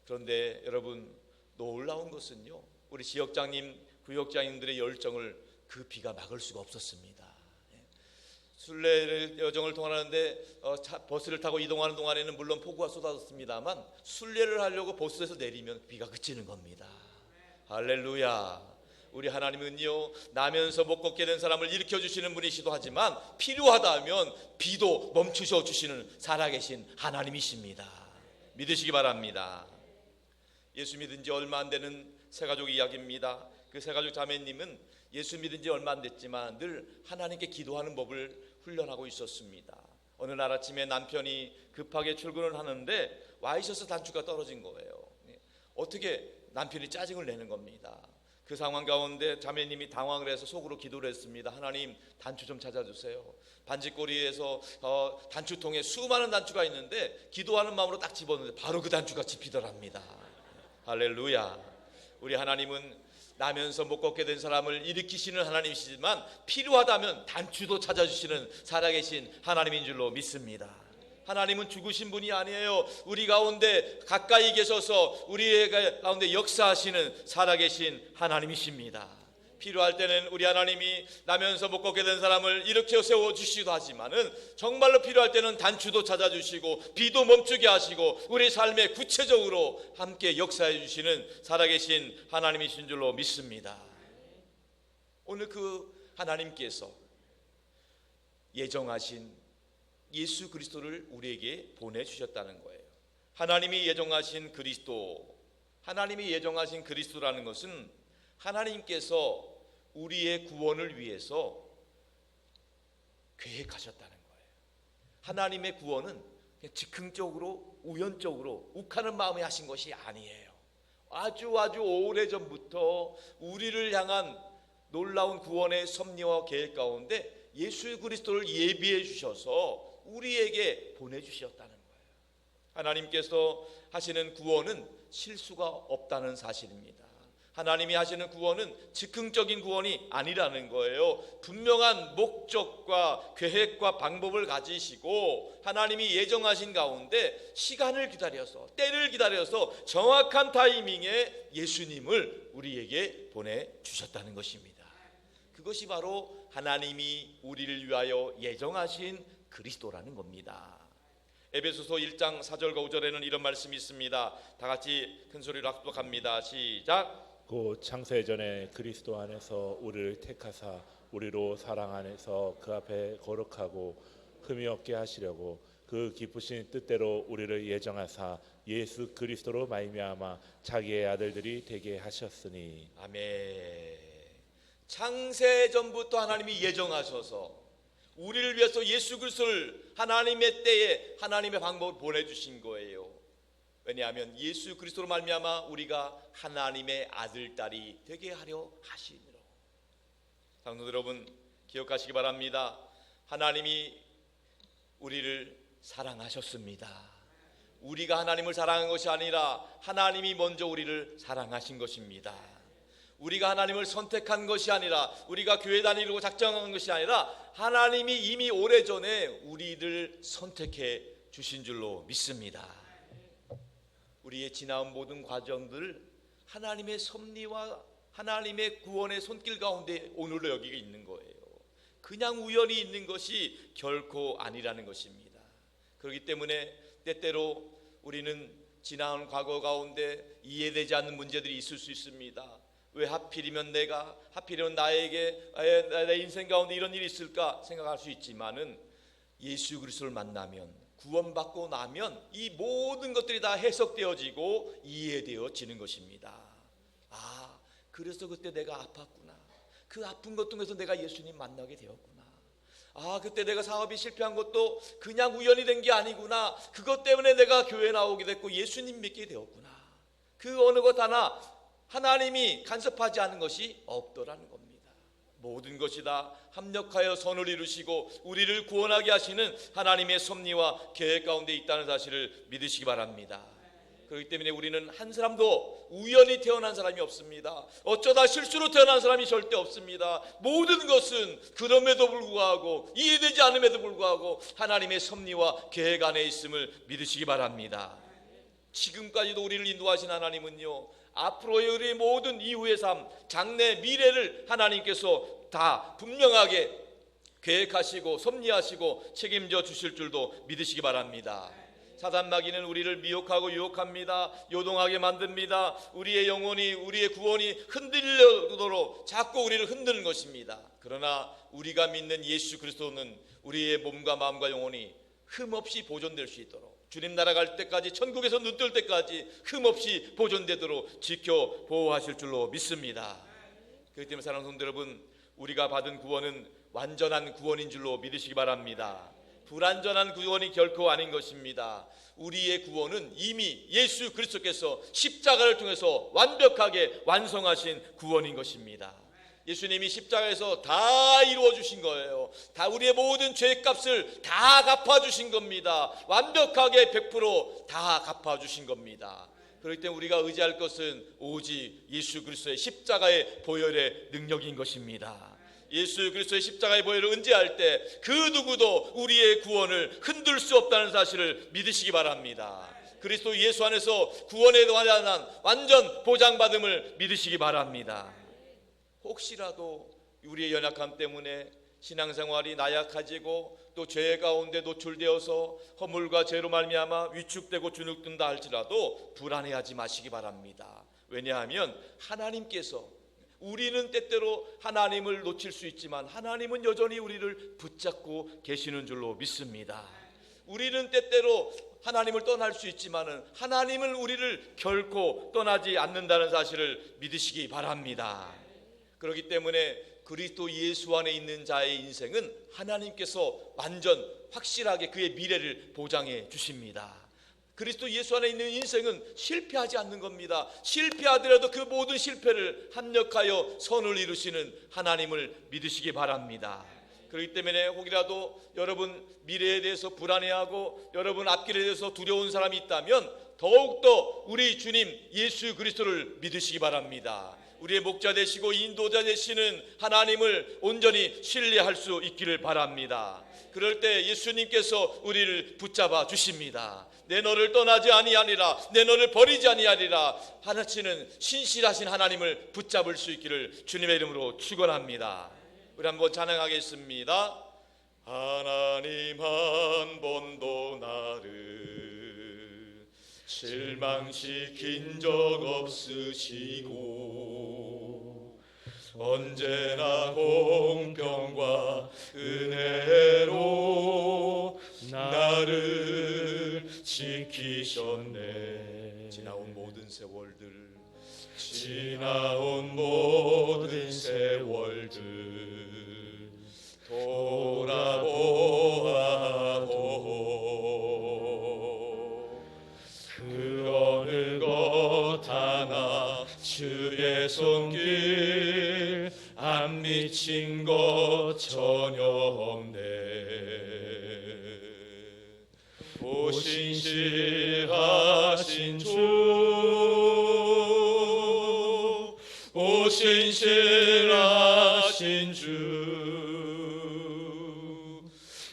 그런데 여러분, 놀라운 것은요, 우리 지역장님, 구역장님들의 열정을 그 비가 막을 수가 없었습니다. 순례 여정을 통하는데 버스를 타고 이동하는 동안에는 물론 폭우가 쏟아졌습니다만 순례를 하려고 버스에서 내리면 비가 그치는 겁니다. 할렐루야. 우리 하나님은요, 나면서 못 걷게 된 사람을 일으켜 주시는 분이시도 하지만 필요하다면 비도 멈추셔 주시는 살아계신 하나님이십니다. 믿으시기 바랍니다. 예수 믿은 지 얼마 안 되는 새가족 이야기입니다. 그 새가족 자매님은 예수 믿은 지 얼마 안 됐지만 늘 하나님께 기도하는 법을 훈련하고 있었습니다. 어느 날 아침에 남편이 급하게 출근을 하는데 와 있어서 단추가 떨어진 거예요. 어떻게 남편이 짜증을 내는 겁니다. 그 상황 가운데 자매님이 당황을 해서 속으로 기도를 했습니다. 하나님, 단추 좀 찾아주세요. 반지꼬리에서 단추통에 수많은 단추가 있는데 기도하는 마음으로 딱 집었는데 바로 그 단추가 집히더랍니다. 할렐루야. 우리 하나님은 나면서 못 걷게 된 사람을 일으키시는 하나님이시지만 필요하다면 단추도 찾아주시는 살아계신 하나님인 줄로 믿습니다. 하나님은 죽으신 분이 아니에요. 우리 가운데 가까이 계셔서 우리 가운데 역사하시는 살아계신 하나님이십니다. 필요할 때는 우리 하나님이 나면서 못 걷게 된 사람을 일으켜 세워주시기도 하지만은 정말로 필요할 때는 단추도 찾아주시고 비도 멈추게 하시고 우리 삶에 구체적으로 함께 역사해 주시는 살아계신 하나님이신 줄로 믿습니다. 오늘 그 하나님께서 예정하신 예수 그리스도를 우리에게 보내주셨다는 거예요. 하나님이 예정하신 그리스도, 하나님이 예정하신 그리스도라는 것은 하나님께서 우리의 구원을 위해서 계획하셨다는 거예요. 하나님의 구원은 그냥 즉흥적으로 우연적으로 욱하는 마음에 하신 것이 아니에요. 아주 오래전부터 우리를 향한 놀라운 구원의 섭리와 계획 가운데 예수 그리스도를 예비해 주셔서 우리에게 보내주셨다는 거예요. 하나님께서 하시는 구원은 실수가 없다는 사실입니다. 하나님이 하시는 구원은 즉흥적인 구원이 아니라는 거예요. 분명한 목적과 계획과 방법을 가지시고 하나님이 예정하신 가운데 시간을 기다려서, 때를 기다려서 정확한 타이밍에 예수님을 우리에게 보내주셨다는 것입니다. 그것이 바로 하나님이 우리를 위하여 예정하신 그리스도라는 겁니다. 에베소서 1장 4절과 5절에는 이런 말씀이 있습니다. 다 같이 큰 소리로 합독합니다. 시작. 곧 창세 전에 그리스도 안에서 우리를 택하사 우리로 사랑 안에서 그 앞에 거룩하고 흠이 없게 하시려고 그 기쁘신 뜻대로 우리를 예정하사 예수 그리스도로 말미암아 자기의 아들들이 되게 하셨으니. 아멘. 창세 전부터 하나님이 예정하셔서 우리를 위해서 예수 그리스도를 하나님의 때에 하나님의 방법을 보내주신 거예요. 왜냐하면 예수 그리스도로 말미암아 우리가 하나님의 아들 딸이 되게 하려 하시니라. 성도 여러분, 기억하시기 바랍니다. 하나님이 우리를 사랑하셨습니다. 우리가 하나님을 사랑한 것이 아니라 하나님이 먼저 우리를 사랑하신 것입니다. 우리가 하나님을 선택한 것이 아니라, 우리가 교회 다니려고 작정한 것이 아니라 하나님이 이미 오래전에 우리를 선택해 주신 줄로 믿습니다. 우리의 지나온 모든 과정들, 하나님의 섭리와 하나님의 구원의 손길 가운데 오늘도 여기 있는 거예요. 그냥 우연히 있는 것이 결코 아니라는 것입니다. 그렇기 때문에 때때로 우리는 지나온 과거 가운데 이해되지 않는 문제들이 있을 수 있습니다. 왜 하필이면 내가, 하필이면 나에게, 내 인생 가운데 이런 일이 있을까 생각할 수 있지만은 예수 그리스도를 만나면, 구원받고 나면 이 모든 것들이 다 해석되어지고 이해되어지는 것입니다. 아, 그래서 그때 내가 아팠구나. 그 아픈 것 통해서 내가 예수님 만나게 되었구나. 아, 그때 내가 사업이 실패한 것도 그냥 우연히 된 게 아니구나. 그것 때문에 내가 교회 나오게 됐고 예수님 믿게 되었구나. 그 어느 것 하나 하나님이 간섭하지 않은 것이 없더라는 겁니다. 모든 것이 다 합력하여 선을 이루시고 우리를 구원하게 하시는 하나님의 섭리와 계획 가운데 있다는 사실을 믿으시기 바랍니다. 그렇기 때문에 우리는 한 사람도 우연히 태어난 사람이 없습니다. 어쩌다 실수로 태어난 사람이 절대 없습니다. 모든 것은 그럼에도 불구하고, 이해되지 않음에도 불구하고 하나님의 섭리와 계획 안에 있음을 믿으시기 바랍니다. 지금까지도 우리를 인도하신 하나님은요, 앞으로의 우리의 모든 이후의 삶, 장래, 미래를 하나님께서 다 분명하게 계획하시고 섭리하시고 책임져 주실 줄도 믿으시기 바랍니다. 사단 마귀는 우리를 미혹하고 유혹합니다. 요동하게 만듭니다. 우리의 영혼이, 우리의 구원이 흔들려도록 자꾸 우리를 흔드는 것입니다. 그러나 우리가 믿는 예수 그리스도는 우리의 몸과 마음과 영혼이 흠없이 보존될 수 있도록, 주님 나라 갈 때까지, 천국에서 눈 뜰 때까지 흠없이 보존되도록 지켜 보호하실 줄로 믿습니다. 그렇기 때문에 사랑하는 성도 여러분, 우리가 받은 구원은 완전한 구원인 줄로 믿으시기 바랍니다. 불완전한 구원이 결코 아닌 것입니다. 우리의 구원은 이미 예수 그리스도께서 십자가를 통해서 완벽하게 완성하신 구원인 것입니다. 예수님이 십자가에서 다 이루어 주신 거예요. 다 우리의 모든 죄값을 다 갚아 주신 겁니다. 완벽하게 100% 갚아 주신 겁니다. 그렇기 때문에 우리가 의지할 것은 오직 예수 그리스도의 십자가의 보혈의 능력인 것입니다. 예수 그리스도의 십자가의 보혈을 의지할 때 그 누구도 우리의 구원을 흔들 수 없다는 사실을 믿으시기 바랍니다. 그리스도 예수 안에서 구원에 관한 완전 보장받음을 믿으시기 바랍니다. 혹시라도 우리의 연약함 때문에 신앙생활이 나약해지고 또 죄 가운데 노출되어서 허물과 죄로 말미암아 위축되고 주눅든다 할지라도 불안해하지 마시기 바랍니다. 왜냐하면 하나님께서, 우리는 때때로 하나님을 놓칠 수 있지만 하나님은 여전히 우리를 붙잡고 계시는 줄로 믿습니다. 우리는 때때로 하나님을 떠날 수 있지만은 하나님은 우리를 결코 떠나지 않는다는 사실을 믿으시기 바랍니다. 그렇기 때문에 그리스도 예수 안에 있는 자의 인생은 하나님께서 완전 확실하게 그의 미래를 보장해 주십니다. 그리스도 예수 안에 있는 인생은 실패하지 않는 겁니다. 실패하더라도 그 모든 실패를 합력하여 선을 이루시는 하나님을 믿으시기 바랍니다. 그렇기 때문에 혹이라도 여러분 미래에 대해서 불안해하고 여러분 앞길에 대해서 두려운 사람이 있다면 더욱더 우리 주님 예수 그리스도를 믿으시기 바랍니다. 우리의 목자 되시고 인도자 되시는 하나님을 온전히 신뢰할 수 있기를 바랍니다. 그럴 때 예수님께서 우리를 붙잡아 주십니다. 내 너를 떠나지 아니하리라, 내 너를 버리지 아니하리라 하시는 신실하신 하나님을 붙잡을 수 있기를 주님의 이름으로 축원합니다. 우리 한번 찬양하겠습니다. 하나님 한 번도 나를 실망시킨 적 없으시고 언제나 공평과 은혜로 나를 지키셨네. 지나온 모든 세월들 돌아보아도 그 어느 것 하나 주의 손길 안 미친 것 전혀 없네. 오 신실하신 주, 오 신실하신 주,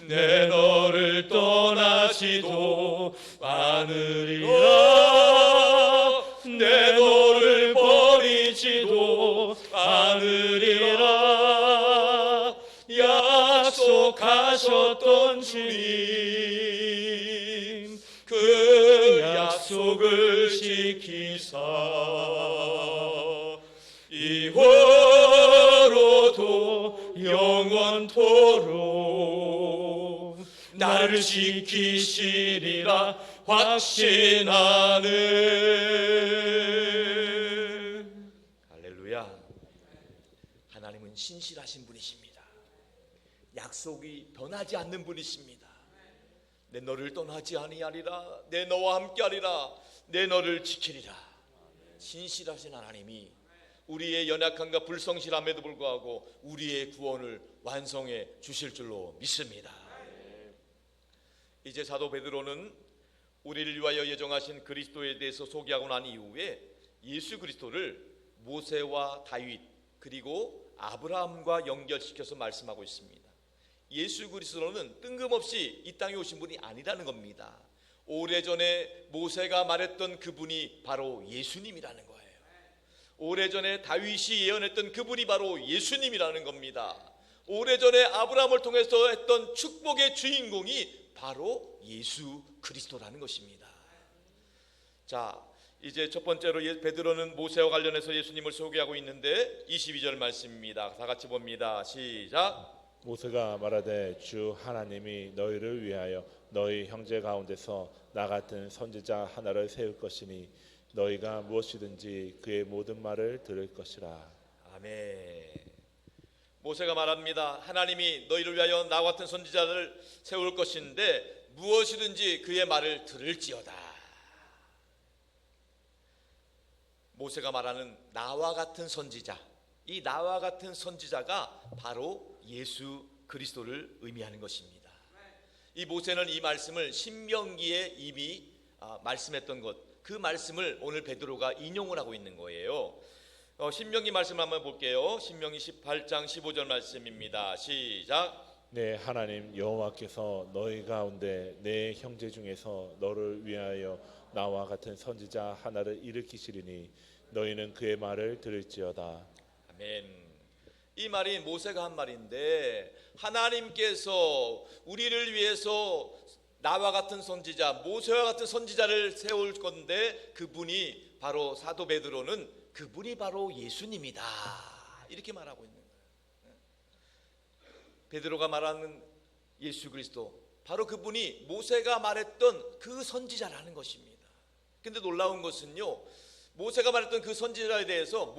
내 너를 떠나지도 않으리라, 내 너를 버리지도 않으리라. 약속하셨던 주님 그 약속을 지키사 이후로도 영원토록 나를 지키시리라 확신하는. 할렐루야. 하나님은 신실하신 분이십니다. 약속이 변하지 않는 분이십니다. 내 너를 떠나지 아니하리라, 내 너와 함께하리라, 내 너를 지키리라. 신실하신 하나님이 우리의 연약함과 불성실함에도 불구하고 우리의 구원을 완성해 주실 줄로 믿습니다. 이제 사도 베드로는 우리를 위하여 예정하신 그리스도에 대해서 소개하고 난 이후에 예수 그리스도를 모세와 다윗 그리고 아브라함과 연결시켜서 말씀하고 있습니다. 예수 그리스도는 뜬금없이 이 땅에 오신 분이 아니라는 겁니다. 오래전에 모세가 말했던 그분이 바로 예수님이라는 거예요. 오래전에 다윗이 예언했던 그분이 바로 예수님이라는 겁니다. 오래전에 아브라함을 통해서 했던 축복의 주인공이 바로 예수 그리스도라는 것입니다. 자, 이제 첫 번째로 베드로는 모세와 관련해서 예수님을 소개하고 있는데 22절 말씀입니다. 다 같이 봅니다. 시작. 모세가 말하되 주 하나님이 너희를 위하여 너희 형제 가운데서 나 같은 선지자 하나를 세울 것이니 너희가 무엇이든지 그의 모든 말을 들을 것이라. 아멘. 모세가 말합니다. 하나님이 너희를 위하여 나 같은 선지자를 세울 것인데 무엇이든지 그의 말을 들을지어다. 모세가 말하는 나와 같은 선지자, 이 나와 같은 선지자가 바로 예수 그리스도를 의미하는 것입니다. 이 모세는 이 말씀을 신명기에 이미 말씀했던 것, 그 말씀을 오늘 베드로가 인용을 하고 있는 거예요. 신명기 말씀 한번 볼게요. 신명기 18장 15절 말씀입니다. 시작. 내 하나님 여호와께서 너희 가운데 내 형제 중에서 너를 위하여 나와 같은 선지자 하나를 일으키시리니 너희는 그의 말을 들을지어다. 아멘. 이 말이 모세가 한 말인데 하나님께서 우리를 위해서 나와 같은 선지자, 모세와 같은 선지자를 세울 건데 그분이 바로 사도 베드로는 그분이 바로 예수님이다. 이렇게 말하고 있는 거예요. 베드로가 말하는 예수 그리스도, 바로 그분이 모세가 말했던 그 선지자라는 것입니다. 근데 놀라운 것은요, 모세가 말했던 그 선지자에 대해서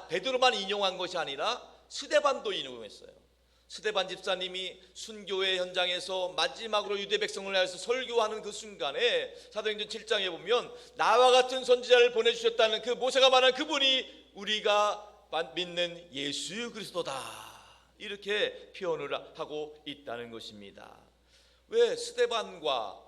베드로만 인용한 것이 아니라 스데반도 인용했어요. 스데반 집사님이 순교의 현장에서 마지막으로 유대 백성을 위해서 설교하는 그 순간에 사도행전 7장에 보면 나와 같은 선지자를 보내주셨다는 그 모세가 말한 그분이 우리가 믿는 예수 그리스도다, 이렇게 표현을 하고 있다는 것입니다. 왜 스데반과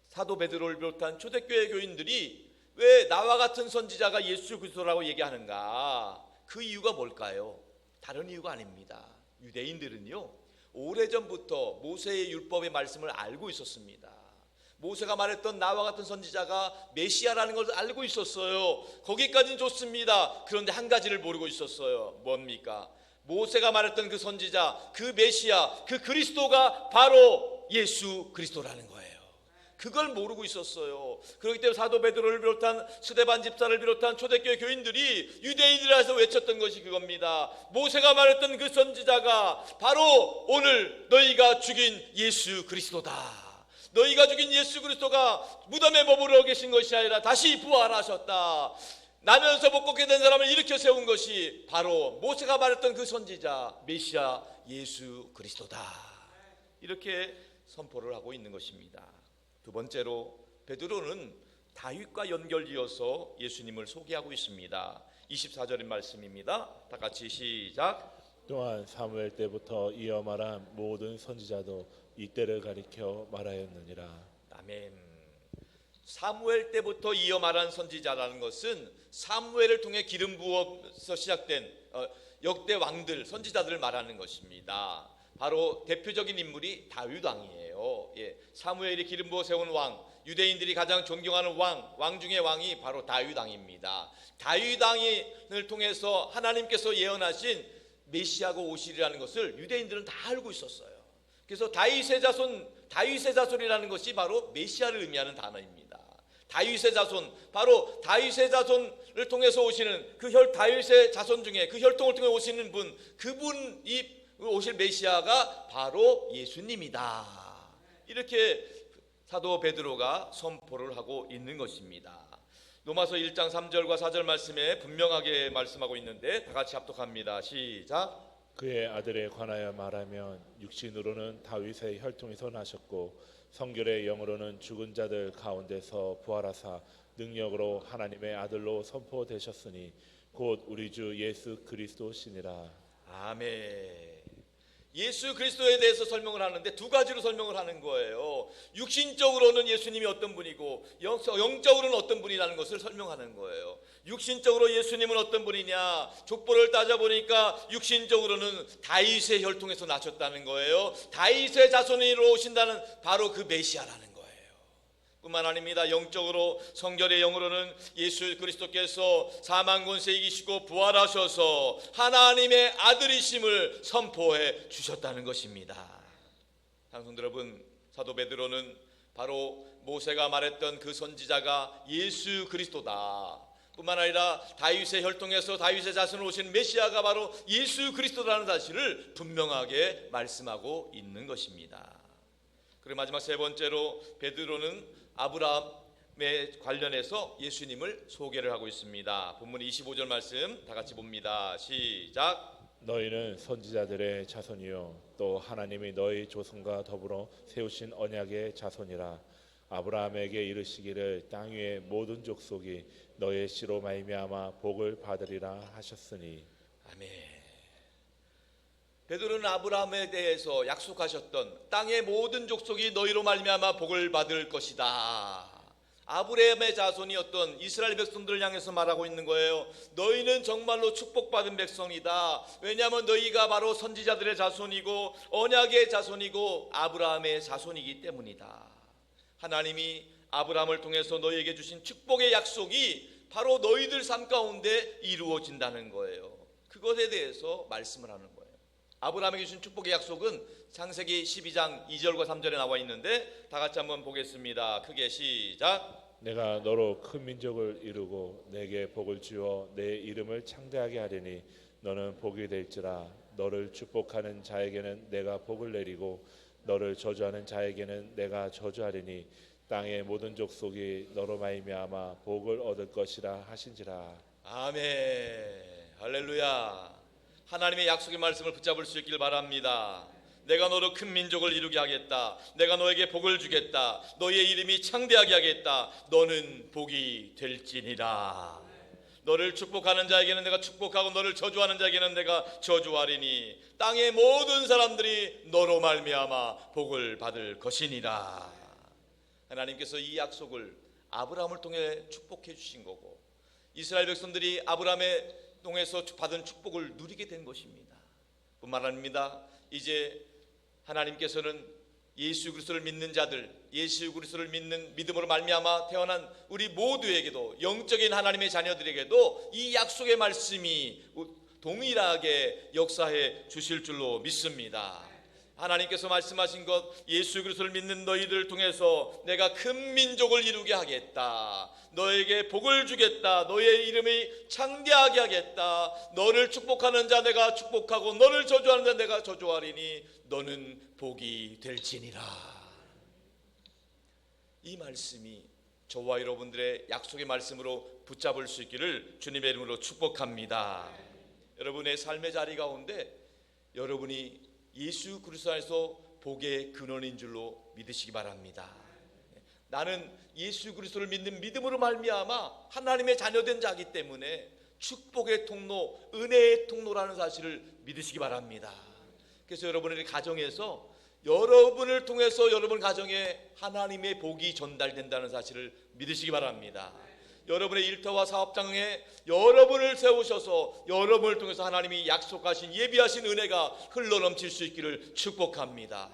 사도 베드로를 비롯한 초대교회 교인들이 왜 나와 같은 선지자가 예수 그리스도라고 얘기하는가? 그 이유가 뭘까요? 다른 이유가 아닙니다. 유대인들은요, 오래전부터 모세의 율법의 말씀을 알고 있었습니다. 모세가 말했던 나와 같은 선지자가 메시아라는 걸 알고 있었어요. 거기까지는 좋습니다. 그런데 한 가지를 모르고 있었어요. 뭡니까? 모세가 말했던 그 선지자, 그 메시아, 그 그리스도가 바로 예수 그리스도라는 거예요. 그걸 모르고 있었어요. 그렇기 때문에 사도 베드로를 비롯한 스데반 집사를 비롯한 초대교회 교인들이 유대인이라서 외쳤던 것이 그겁니다. 모세가 말했던 그 선지자가 바로 오늘 너희가 죽인 예수 그리스도다. 너희가 죽인 예수 그리스도가 무덤에 머무르러 계신 것이 아니라 다시 부활하셨다. 나면서 복곡게 된 사람을 일으켜 세운 것이 바로 모세가 말했던 그 선지자 메시아 예수 그리스도다. 이렇게 선포를 하고 있는 것입니다. 두 번째로 베드로는 다윗과 연결지어서 예수님을 소개하고 있습니다. 24절의 말씀입니다. 다 같이 시작. 또한 사무엘 때부터 이어 말한 모든 선지자도 이때를 가리켜 말하였느니라. 아멘. 사무엘 때부터 이어 말한 선지자라는 것은 사무엘을 통해 기름 부어서 시작된 역대 왕들, 선지자들을 말하는 것입니다. 바로 대표적인 인물이 다윗 왕이에요. 사무엘이 기름 부어 세운 왕, 유대인들이 가장 존경하는 왕 중의 왕이 바로 다윗 왕입니다. 다윗 왕을 통해서 하나님께서 예언하신 메시아가 오시리라는 것을 유대인들은 다 알고 있었어요. 그래서 다윗의 자손이라는 것이 바로 메시아를 의미하는 단어입니다. 다윗의 자손, 바로 다윗의 자손을 통해서 오시는 다윗의 자손 중에 그 혈통을 통해 오시는 분, 그분이 오실 메시아가 바로 예수님이다. 이렇게 사도 베드로가 선포를 하고 있는 것입니다. 로마서 1장 3절과 4절 말씀에 분명하게 말씀하고 있는데 다 같이 합독합니다. 시작. 그의 아들에 관하여 말하면 육신으로는 다윗의 혈통에서 나셨고 성결의 영으로는 죽은 자들 가운데서 부활하사 능력으로 하나님의 아들로 선포되셨으니 곧 우리 주 예수 그리스도시니라. 아멘. 예수 그리스도에 대해서 설명을 하는데 두 가지로 설명을 하는 거예요. 육신적으로는 예수님이 어떤 분이고 영적으로는 어떤 분이라는 것을 설명하는 거예요. 육신적으로 예수님은 어떤 분이냐, 족보를 따져보니까 육신적으로는 다윗의 혈통에서 나셨다는 거예요. 다윗의 자손으로 오신다는 바로 그 메시아라는 거예요. 뿐만 아닙니다. 영적으로, 성결의 영으로는 예수 그리스도께서 사망 권세 이기시고 부활하셔서 하나님의 아들이심을 선포해 주셨다는 것입니다. 장성들 여러분, 사도 베드로는 바로 모세가 말했던 그 선지자가 예수 그리스도다. 뿐만 아니라 다윗의 혈통에서 다윗의 자손으로 오신 메시아가 바로 예수 그리스도라는 사실을 분명하게 말씀하고 있는 것입니다. 그리고 마지막 세 번째로 베드로는 아브라함에 관련해서 예수님을 소개를 하고 있습니다. 본문 25절 말씀 다 같이 봅니다. 시작. 너희는 선지자들의 자손이요 또 하나님이 너희 조상과 더불어 세우신 언약의 자손이라. 아브라함에게 이르시기를 땅 위의 모든 족속이 너의 씨로 말미암아 복을 받으리라 하셨으니. 아멘. 베드로는 아브라함에 대해서 약속하셨던 땅의 모든 족속이 너희로 말미암아 복을 받을 것이다. 아브라함의 자손이 어떤 이스라엘 백성들을 향해서 말하고 있는 거예요. 너희는 정말로 축복받은 백성이다. 왜냐하면 너희가 바로 선지자들의 자손이고 언약의 자손이고 아브라함의 자손이기 때문이다. 하나님이 아브라함을 통해서 너희에게 주신 축복의 약속이 바로 너희들 삶 가운데 이루어진다는 거예요. 그것에 대해서 말씀을 하는 거예요. 아브라함에게 주신 축복의 약속은 창세기 12장 2절과 3절에 나와 있는데 다 같이 한번 보겠습니다. 크게 시작. 내가 너로 큰 민족을 이루고 내게 복을 주어 내 이름을 창대하게 하리니 너는 복이 될지라. 너를 축복하는 자에게는 내가 복을 내리고 너를 저주하는 자에게는 내가 저주하리니 땅의 모든 족속이 너로 말미암아 복을 얻을 것이라 하신지라. 아멘. 할렐루야. 하나님의 약속의 말씀을 붙잡을 수 있길 바랍니다. 내가 너로 큰 민족을 이루게 하겠다. 내가 너에게 복을 주겠다. 너의 이름이 창대하게 하겠다. 너는 복이 될지니라. 너를 축복하는 자에게는 내가 축복하고 너를 저주하는 자에게는 내가 저주하리니 땅의 모든 사람들이 너로 말미암아 복을 받을 것이니라. 하나님께서 이 약속을 아브라함을 통해 축복해 주신 거고 이스라엘 백성들이 아브라함의 통해서 받은 축복을 누리게 된 것입니다. 뿐만 아닙니다. 이제 하나님께서는 예수 그리스도를 믿는 자들, 예수 그리스도를 믿는 믿음으로 말미암아 태어난 우리 모두에게도, 영적인 하나님의 자녀들에게도 이 약속의 말씀이 동일하게 역사해 주실 줄로 믿습니다. 하나님께서 말씀하신 것, 예수 그리스도를 믿는 너희들을 통해서 내가 큰 민족을 이루게 하겠다. 너에게 복을 주겠다. 너의 이름이 창대하게 하겠다. 너를 축복하는 자 내가 축복하고 너를 저주하는 자 내가 저주하리니 너는 복이 될지니라. 이 말씀이 저와 여러분들의 약속의 말씀으로 붙잡을 수 있기를 주님의 이름으로 축복합니다. 여러분의 삶의 자리 가운데 여러분이 예수 그리스도 안에서 복의 근원인 줄로 믿으시기 바랍니다. 나는 예수 그리스도를 믿는 믿음으로 말미암아 하나님의 자녀된 자이기 때문에 축복의 통로, 은혜의 통로라는 사실을 믿으시기 바랍니다. 그래서 여러분의 가정에서 여러분을 통해서 여러분 가정에 하나님의 복이 전달된다는 사실을 믿으시기 바랍니다. 여러분의 일터와 사업장에 여러분을 세우셔서 여러분을 통해서 하나님이 약속하신 예비하신 은혜가 흘러넘칠 수 있기를 축복합니다.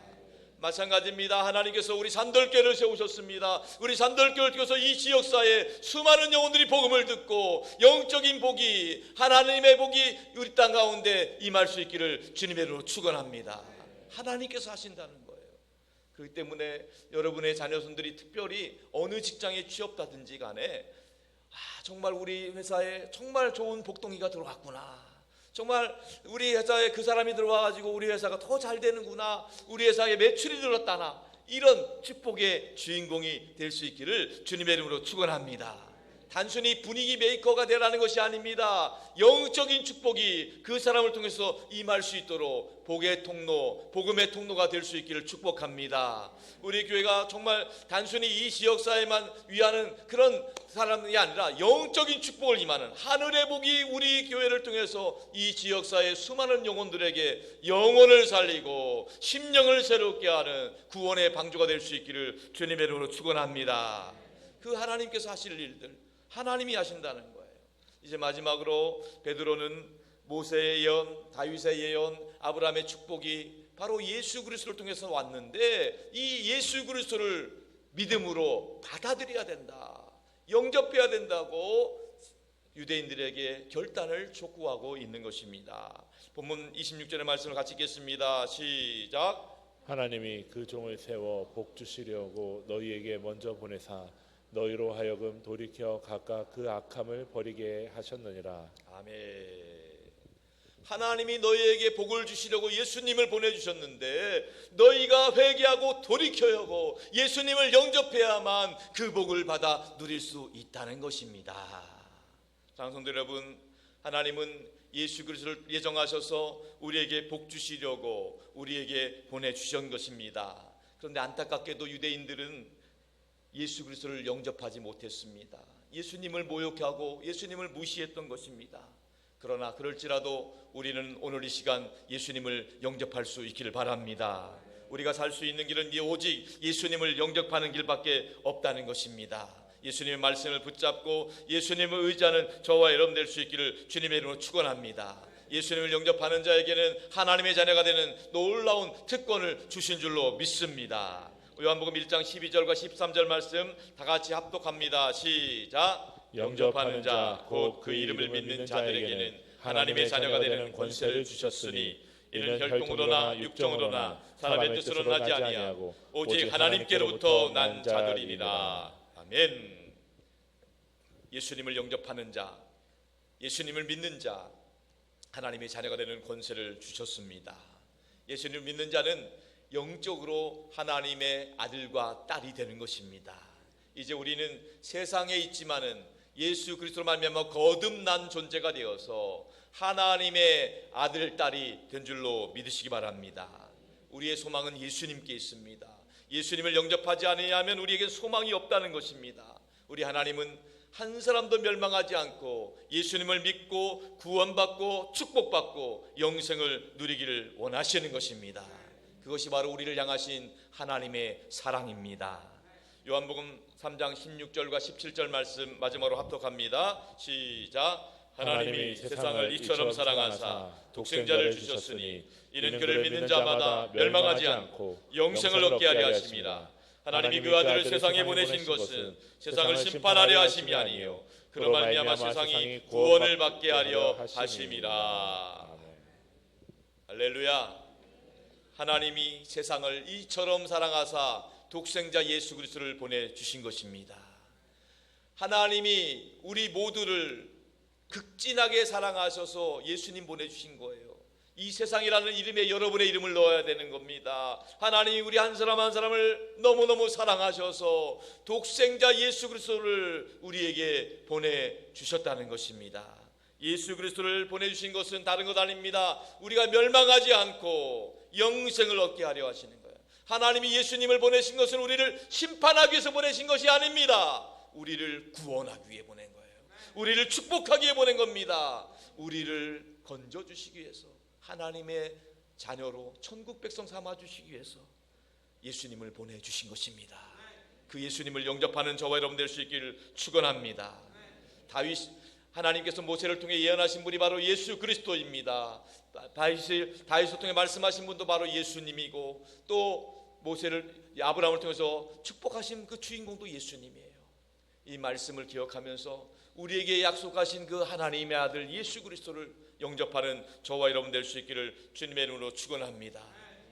마찬가지입니다. 하나님께서 우리 산돌교회를 세우셨습니다. 우리 산돌교회를 통해서 이 지역사회에 수많은 영혼들이 복음을 듣고 영적인 복이, 하나님의 복이 우리 땅 가운데 임할 수 있기를 주님의 이름으로 축원합니다. 하나님께서 하신다는 거예요. 그렇기 때문에 여러분의 자녀손들이 특별히 어느 직장에 취업하든지 간에 정말 우리 회사에 정말 좋은 복덩이가 들어왔구나, 정말 우리 회사에 그 사람이 들어와가지고 우리 회사가 더 잘 되는구나, 우리 회사에 매출이 늘었다나, 이런 축복의 주인공이 될 수 있기를 주님의 이름으로 축원합니다. 단순히 분위기 메이커가 되라는 것이 아닙니다. 영적인 축복이 그 사람을 통해서 임할 수 있도록 복의 통로, 복음의 통로가 될 수 있기를 축복합니다. 우리 교회가 정말 단순히 이 지역사회만 위하는 그런 사람이 아니라 영적인 축복을 임하는 하늘의 복이 우리 교회를 통해서 이 지역사회의 수많은 영혼들에게 영혼을 살리고 심령을 새롭게 하는 구원의 방주가 될 수 있기를 주님의 이름으로 축원합니다. 그 하나님께서 하실 일들 하나님이 하신다는 거예요. 이제 마지막으로 베드로는 모세의 예언, 다윗의 예언, 아브라함의 축복이 바로 예수 그리스도를 통해서 왔는데 이 예수 그리스도를 믿음으로 받아들여야 된다, 영접해야 된다고 유대인들에게 결단을 촉구하고 있는 것입니다. 본문 26절의 말씀을 같이 읽겠습니다. 시작. 하나님이 그 종을 세워 복 주시려고 너희에게 먼저 보내사 너희로 하여금 돌이켜 각각 그 악함을 버리게 하셨느니라. 아멘. 하나님이 너희에게 복을 주시려고 예수님을 보내주셨는데 너희가 회개하고 돌이켜야 하고 예수님을 영접해야만 그 복을 받아 누릴 수 있다는 것입니다. 장성도 여러분, 하나님은 예수 그리스도를 예정하셔서 우리에게 복 주시려고 우리에게 보내주신 것입니다. 그런데 안타깝게도 유대인들은 예수 그리스도를 영접하지 못했습니다. 예수님을 모욕하고 예수님을 무시했던 것입니다. 그러나 그럴지라도 우리는 오늘 이 시간 예수님을 영접할 수 있기를 바랍니다. 우리가 살 수 있는 길은 오직 예수님을 영접하는 길밖에 없다는 것입니다. 예수님의 말씀을 붙잡고 예수님을 의지하는 저와 여러분 될 수 있기를 주님의 이름으로 축원합니다. 예수님을 영접하는 자에게는 하나님의 자녀가 되는 놀라운 특권을 주신 줄로 믿습니다. 요한복음 1장 12절과 13절 말씀 다 같이 합독합니다. 시작. 영접하는 자 곧 그 이름을 믿는 자들에게는 하나님의 자녀가 되는 권세를 주셨으니 이는 혈통으로나 육정으로나 사람의 뜻으로 나지 아니하고 오직 하나님께로부터 난 자들이니라. 아멘. 예수님을 영접하는 자, 예수님을 믿는 자, 하나님의 자녀가 되는 권세를 주셨습니다. 예수님을 믿는 자는 영적으로 하나님의 아들과 딸이 되는 것입니다. 이제 우리는 세상에 있지만은 예수 그리스도로 말미암아 거듭난 존재가 되어서 하나님의 아들 딸이 된 줄로 믿으시기 바랍니다. 우리의 소망은 예수님께 있습니다. 예수님을 영접하지 않으면 우리에게 소망이 없다는 것입니다. 우리 하나님은 한 사람도 멸망하지 않고 예수님을 믿고 구원받고 축복받고 영생을 누리기를 원하시는 것입니다. 그것이 바로 우리를 향하신 하나님의 사랑입니다. 요한복음 3장 16절과 17절 말씀 마지막으로 합독합니다. 시작. 하나님이 세상을 이처럼 사랑하사 독생자를 주셨으니 이는 그를 믿는 자마다 멸망하지 않고 영생을 얻게 하려 하심이라. 하나님이 그 아들을 세상에 보내신 것은 세상을 심판하려 하심이 아니요 그로 말미암아 세상이 구원을 받게 하려 하심이라. 할렐루야. 하나님이 세상을 이처럼 사랑하사 독생자 예수 그리스도를 보내주신 것입니다. 하나님이 우리 모두를 극진하게 사랑하셔서 예수님 보내주신 거예요. 이 세상이라는 이름에 여러분의 이름을 넣어야 되는 겁니다. 하나님이 우리 한 사람 한 사람을 너무너무 사랑하셔서 독생자 예수 그리스도를 우리에게 보내주셨다는 것입니다. 예수 그리스도를 보내주신 것은 다른 것 아닙니다. 우리가 멸망하지 않고 영생을 얻게 하려 하시는 거예요. 하나님이 예수님을 보내신 것은 우리를 심판하기 위해서 보내신 것이 아닙니다. 우리를 구원하기 위해 보낸 거예요. 우리를 축복하기 위해 보낸 겁니다. 우리를 건져주시기 위해서, 하나님의 자녀로 천국 백성 삼아주시기 위해서 예수님을 보내주신 것입니다. 그 예수님을 영접하는 저와 여러분 될 수 있기를 축원합니다. 하나님께서 모세를 통해 예언하신 분이 바로 예수 그리스도입니다. 다윗을 통해 말씀하신 분도 바로 예수님이고, 또 아브라함을 통해서 축복하신 그 주인공도 예수님이에요. 이 말씀을 기억하면서 우리에게 약속하신 그 하나님의 아들 예수 그리스도를 영접하는 저와 여러분 될 수 있기를 주님의 이름으로 축원합니다.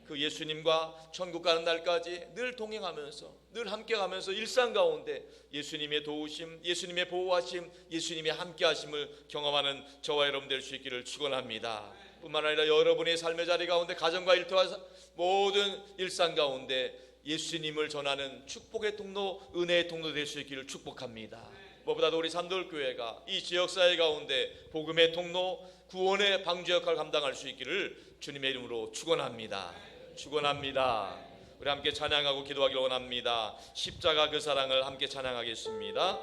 그 예수님과 천국 가는 날까지 늘 동행하면서, 늘 함께 가면서 일상 가운데 예수님의 도우심, 예수님의 보호하심, 예수님의 함께하심을 경험하는 저와 여러분 될 수 있기를 축원합니다. 뿐만 아니라 여러분의 삶의 자리 가운데, 가정과 일터와 모든 일상 가운데 예수님을 전하는 축복의 통로, 은혜의 통로 될 수 있기를 축복합니다. 무엇보다도 우리 삼돌교회가 이 지역사회 가운데 복음의 통로, 구원의 방주 역할을 감당할 수 있기를 주님의 이름으로 축원합니다. 축원합니다. 우리 함께 찬양하고 기도하기를 원합니다. 십자가 그 사랑을 함께 찬양하겠습니다.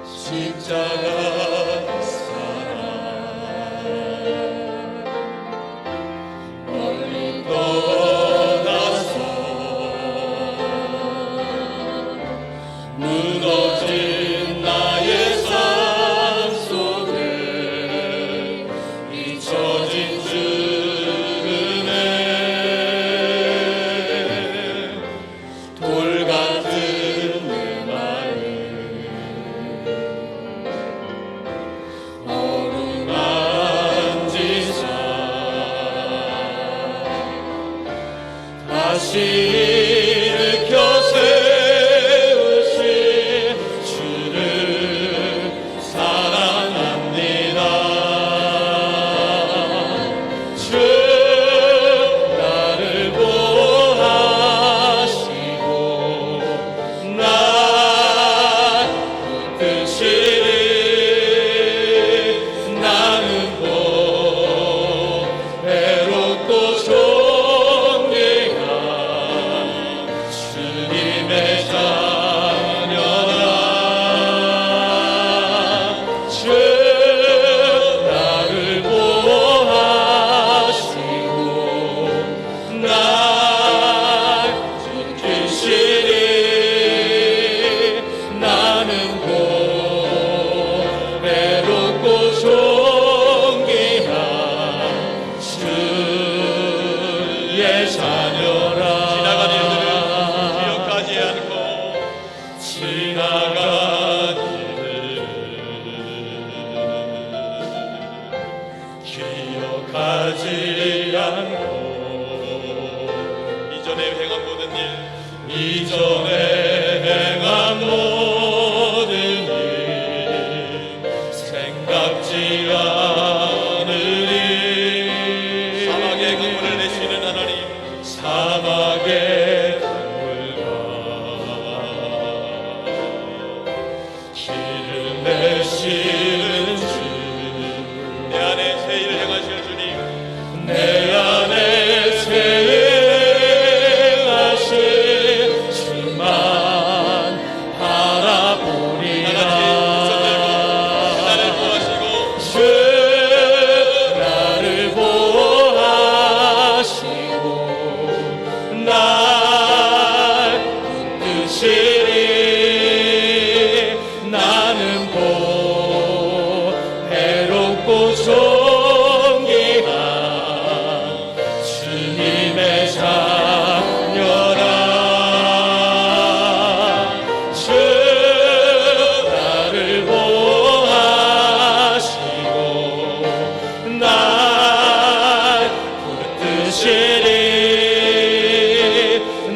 십자가 그 사랑 멀리 떠나서 무너진 나의 삶 속에 잊혀진 주름에 돌 같은 내 마음 다시 일으켜 세우신 주를 사랑합니다. 주 나를 보호하시고 날 붙드시니 나는 외롭고 주님의 자녀라. 주 나를 보호하시고 날 지키시니 나는 곧 외롭고 존귀한 주의 자녀라. 지나간 일들을 기억하지 않고 이전에 행한 모든 일 이전에 행한 모든 일 생각지 않으리. 사막의 강물을 내시는 하나님, 사막의 강물과 길을 내시는 주, 내 안에 새 일을 행하실 주님, 내 안에 새 행하실 주만 바라보리라. 나를 구하시고 주 나를 보호하시고 날 붙드시리. 나는 보배롭고 존귀한 주님의 자녀라. 주 나를 보호하시고 날 붙드시리.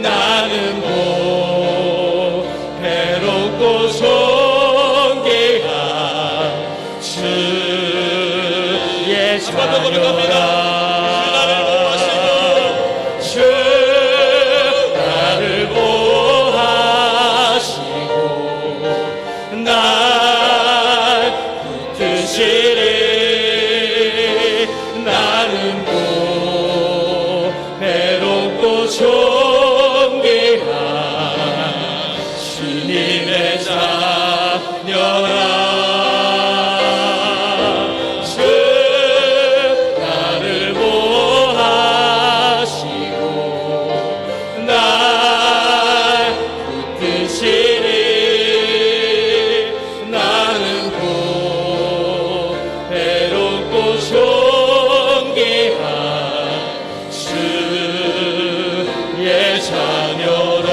나는 보배롭고 존귀한 주의 자녀라. 주 나를 보호하시고 날 붙드시리. 나는 보배롭고 존귀한 주님의 자녀라. 주 나를 보호하시고 날 붙드시리. 나는 보배롭고 존귀한 주의 자녀라.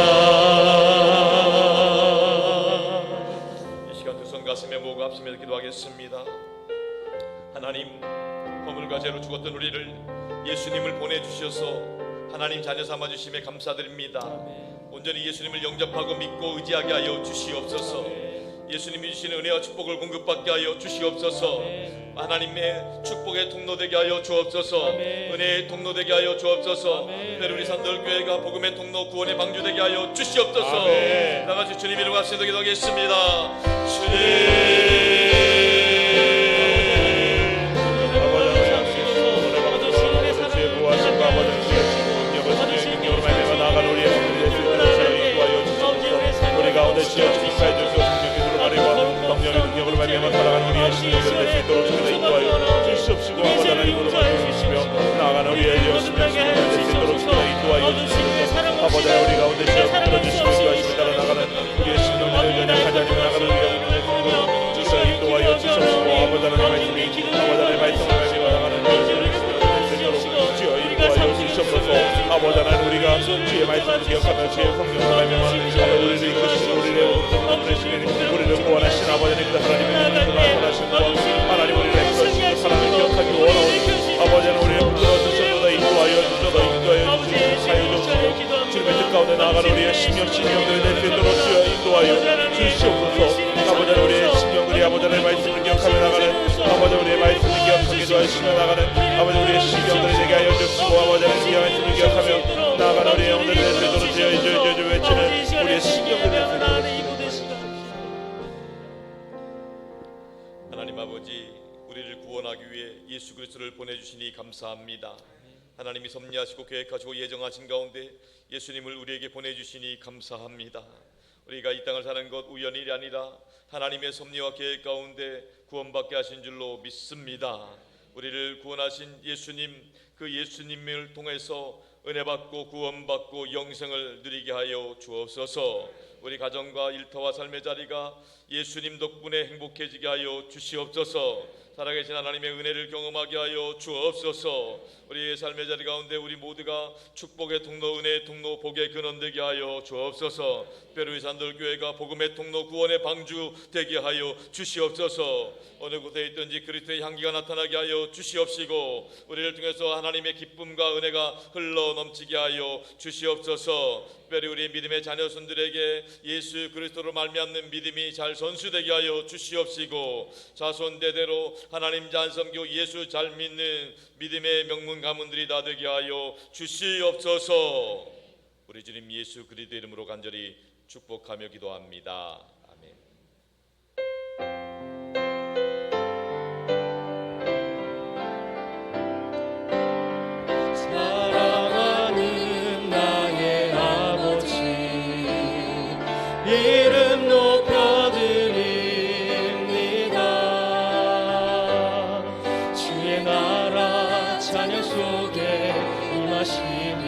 이 시간 두 손 가슴에 모으고 합심해서 기도하겠습니다. 하나님, 허물과 죄로 죽었던 우리를 예수님을 보내주셔서 하나님 자녀 삼아 주심에 감사드립니다. 온전히 예수님을 영접하고 믿고 의지하게 하여 주시옵소서. 예수님이 주시는 은혜와 축복을 공급받게 하여 주시옵소서. 하나님의 축복의 통로 되게 하여 주옵소서. 은혜의 통로 되게 하여 주옵소서. 베르리 산돌교회가 복음의 통로, 구원의 방주 되게 하여 주시옵소서. 나같이 주님 이름 앞서 기도하겠습니다. 우리 가운데 지어 주시옵소서. 성령의 아래와 성령의 능력으로 말미암아 살아가는 우리의 신령을 낼수 있도록 저희를 인도하여 주시옵시고 아버지 하나님으로 말씀주시며 나아가는 우리의 열심을 낼수 있도록 저희를 인도하여 주시옵소서. 아버지 하나님 우리 가운데 지어 붙들어주시고 인도하시며 따라 나가는 우리의 신령을 연약하지 않으며 나가는 우리가 낼수 있도록 저희를 인도하여 주시옵시고 아버지 하나님 말씀이 아버지 하나님 말씀을 말미암아 나가는 우리의 신령을 낼수 있도록 주여 인도하여 주시옵소서. 아버지 하나님 우리가 주의 말씀을 기억하며 주의 성령을 말미암아 우리를 이끄시고 우리를 우리를 구원하신 아버지님 하나님의 선하신 구원 하나님 우리를 애써주시고 사랑을 기억하기 원하오니 아버지 하나님 우리를 불러주셔서 인도하여 주셔서 인도하여 주시고 주님의 뜻 가운데 나아가는 우리의 심령들을 낼 수 있도록 주여 인도하여 주시옵소서. 아버지 하나님 우리의 심령들이 아버지 하나님의 말씀을 기억하며 나가는 아버지 우리의 말씀을 기억하기도 하시며 나가는 아버지 우리의 심령들을 내게 하여 주시고 아버지 하나님의 말씀을 기억하며 나아가는 우리의 영들을 낼 수 있도록 주여 외치는 우리의 심령들을 낼 수 있도록 하나님 아버지, 우리를 구원하기 위해 예수 그리스도를 보내주시니 감사합니다. 하나님이 섭리하시고 계획하시고 예정하신 가운데 예수님을 우리에게 보내주시니 감사합니다. 우리가 이 땅을 사는 것 우연이 아니라 하나님의 섭리와 계획 가운데 구원받게 하신 줄로 믿습니다. 우리를 구원하신 예수님, 그 예수님을 통해서 은혜받고 구원받고 영생을 누리게 하여 주옵소서. 우리 가정과 일터와 삶의 자리가 예수님 덕분에 행복해지게 하여 주시옵소서. 살아계신 하나님의 은혜를 경험하게 하여 주옵소서. 우리의 삶의 자리 가운데 우리 모두가 축복의 통로, 은혜의 통로, 복의 근원 되게 하여 주옵소서. 특별히 산돌교회가 복음의 통로, 구원의 방주 되게 하여 주시옵소서. 어느 곳에 있든지 그리스도의 향기가 나타나게 하여 주시옵시고, 우리를 통해서 하나님의 기쁨과 은혜가 흘러 넘치게 하여 주시옵소서. 특별히 우리 믿음의 자녀손들에게 예수 그리스도로 말미암는 믿음이 잘 선수되게 하여 주시옵시고, 자손대대로 하나님 잘 섬기고 예수 잘 믿는 믿음의 명문 가문들이 다 되게 하여 주시옵소서. 우리 주님 예수 그리스도 이름으로 간절히 축복하며 기도합니다. 아멘. 사랑하는 나의 아버지, 이름 높여드립니다. 주의 나라 찬양 속에 임하시니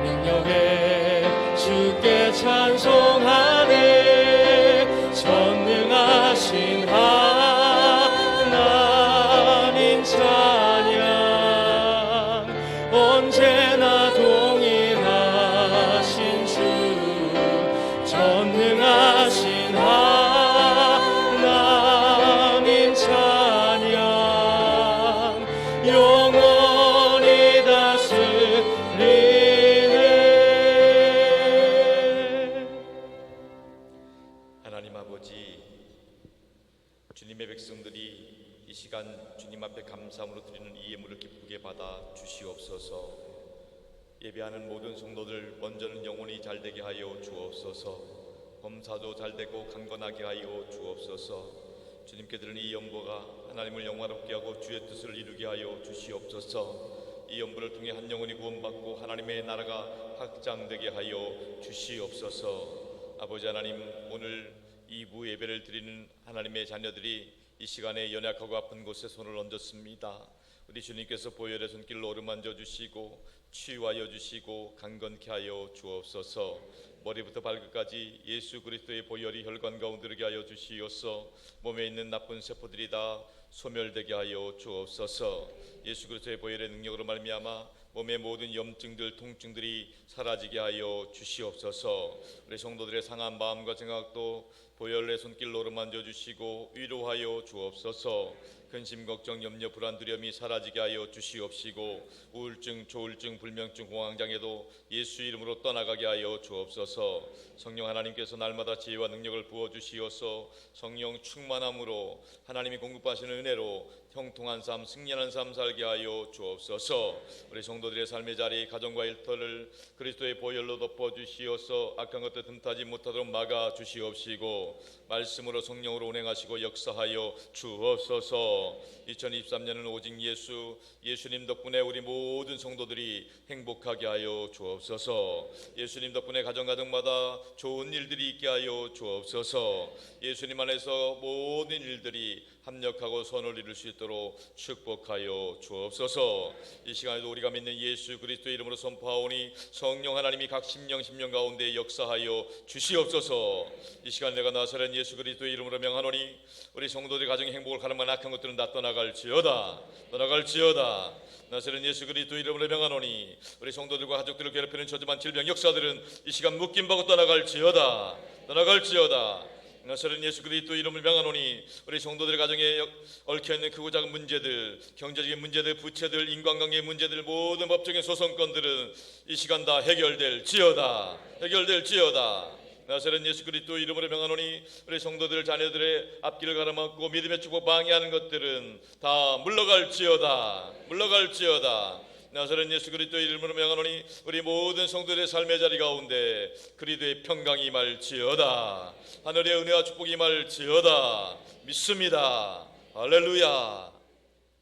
능력에 주께 찬송하네. 전능하신 하나님 찬양, 언제나 동일하신 주, 전능하신 하나님 찬양, 영원히 다스리네. 하나님 아버지, 주님의 백성들이 이 시간 주님 앞에 감사함으로 드리는 이 예물을 기쁘게 받아 주시옵소서. 예배하는 모든 성도들 먼저는 영혼이 잘되게 하여 주옵소서. 범사도 잘되고 강건하게 하여 주옵소서. 주님께 드리는 이 연보가 하나님을 영화롭게 하고 주의 뜻을 이루게 하여 주시옵소서. 이 연보를 통해 한 영혼이 구원받고 하나님의 나라가 확장되게 하여 주시옵소서. 아버지 하나님, 오늘 2부 예배를 드리는 하나님의 자녀들이 이 시간에 연약하고 아픈 곳에 손을 얹었습니다. 우리 주님께서 보혈의 손길로 어루만져 주시고 치유하여 주시고 강건케 하여 주옵소서. 머리부터 발끝까지 예수 그리스도의 보혈이 혈관 가운데 들게 하여 주시옵소서. 몸에 있는 나쁜 세포들이 다 소멸되게 하여 주옵소서. 예수 그리스도의 보혈의 능력으로 말미암아 몸의 모든 염증들, 통증들이 사라지게 하여 주시옵소서. 우리 성도들의 상한 마음과 생각도 보혈의 손길로 어루만져 주시고 위로하여 주옵소서. 근심, 걱정, 염려, 불안, 두려움이 사라지게 하여 주시옵시고, 우울증, 조울증, 불면증, 공황장애도 예수 이름으로 떠나가게 하여 주옵소서. 성령 하나님께서 날마다 지혜와 능력을 부어주시어서 성령 충만함으로 하나님이 공급하시는 은혜로 형통한 삶, 승리하는 삶 살게 하여 주옵소서. 우리 성도들의 삶의 자리, 가정과 일터를 그리스도의 보혈로 덮어주시어서 악한 것들 틈타지 못하도록 막아주시옵시고, 말씀으로 성령으로 운행하시고 역사하여 주옵소서. 2023년은 오직 예수님 덕분에 우리 모든 성도들이 행복하게 하여 주옵소서. 예수님 덕분에 가정마다 좋은 일들이 있게 하여 주옵소서. 예수님 안에서 모든 일들이 합력하고 선을 이룰 수 있도록 축복하여 주옵소서. 이 시간에도 우리가 믿는 예수 그리스도의 이름으로 선포하오니 성령 하나님이 각 심령 가운데 역사하여 주시옵소서. 이 시간 내가 나사렛 예수 그리스도의 이름으로 명하노니 우리 성도들의 가정의 행복을 가름한 악한 것들은 다 떠나갈지어다. 나사렛 예수 그리스도의 이름으로 명하노니 우리 성도들과 가족들을 괴롭히는 저주만 질병 역사들은 이 시간 묶임받고 떠나갈지어다. 나사렛 예수 그리스도 이름을 명하노니 우리 성도들의 가정에 얽혀있는 크고 작은 문제들, 경제적인 문제들, 부채들, 인간관계의 문제들, 모든 법적인 소송건들은 이 시간 다 해결될지어다. 나사렛 예수 그리스도 이름으로 명하노니 우리 성도들 자녀들의 앞길을 가로막고 믿음의 축복 방해하는 것들은 다 물러갈지어다. 나사렛 예수 그리스도의 이름으로 명하노니 우리 모든 성도들의 삶의 자리 가운데 그리스도의 평강이 임할지어다. 하늘의 은혜와 축복이 임할지어다. 믿습니다. 할렐루야.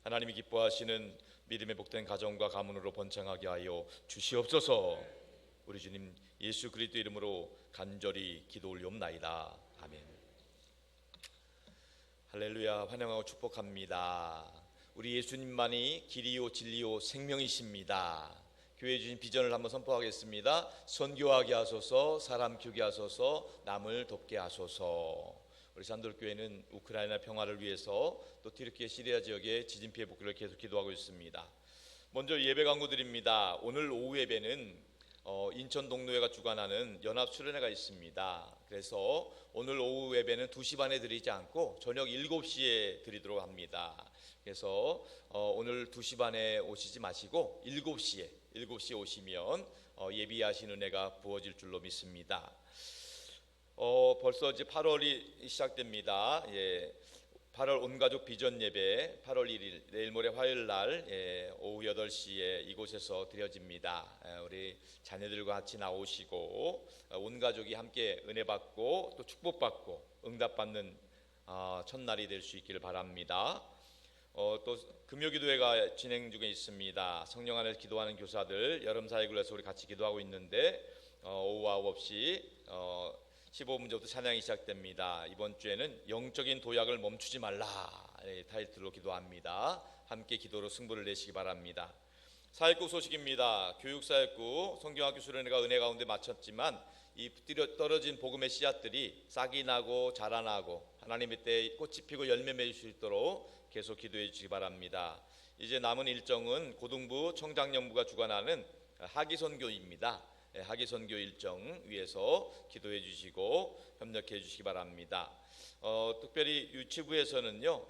하나님이 기뻐하시는 믿음의 복된 가정과 가문으로 번창하게 하여 주시옵소서. 우리 주님 예수 그리스도 이름으로 간절히 기도 올리옵나이다. 아멘. 할렐루야. 환영하고 축복합니다. 우리 예수님만이 길이요 진리요 생명이십니다. 교회에 주신 비전을 한번 선포하겠습니다. 선교하게 하소서, 사람 키우게 하소서, 남을 돕게 하소서. 우리 산돌교회는 우크라이나 평화를 위해서 또 튀르키예 시리아 지역의 지진 피해 복구를 계속 기도하고 있습니다. 먼저 예배 광고드립니다. 오늘 오후 예배는 인천 동로회가 주관하는 연합 수련회가 있습니다. 그래서 오늘 오후 예배는 2시 반에 드리지 않고 저녁 7시에 드리도록 합니다. 그래서 오늘 2시 반에 오시지 마시고 7시에 오시면 예비하신 은혜가 부어질 줄로 믿습니다. 벌써 이제 8월이 시작됩니다. 8월 온가족 비전 예배 8월 1일 내일 모레 화요일 날 오후 8시에 이곳에서 드려집니다. 우리 자녀들과 같이 나오시고 온 가족이 함께 은혜 받고 또 축복받고 응답받는 첫날이 될 수 있기를 바랍니다. 또 금요기도회가 진행 중에 있습니다. 성령 안에서 기도하는 교사들 여름 사역을 해서 우리 같이 기도하고 있는데 오후 9시 15분 전부터 찬양이 시작됩니다. 이번 주에는 영적인 도약을 멈추지 말라 타이틀로 기도합니다. 함께 기도로 승부를 내시기 바랍니다. 사역국 소식입니다. 교육사역국 성경학교 수련회가 은혜 가운데 마쳤지만 이 떨어진 복음의 씨앗들이 싹이 나고 자라나고 하나님의 때에 꽃이 피고 열매 맺을 수 있도록 계속 기도해 주시기 바랍니다. 이제 남은 일정은 고등부 청장년부가 주관하는 학위선교입니다. 학위선교 일정 위해서 기도해 주시고 협력해 주시기 바랍니다. 특별히 유치부에서는요,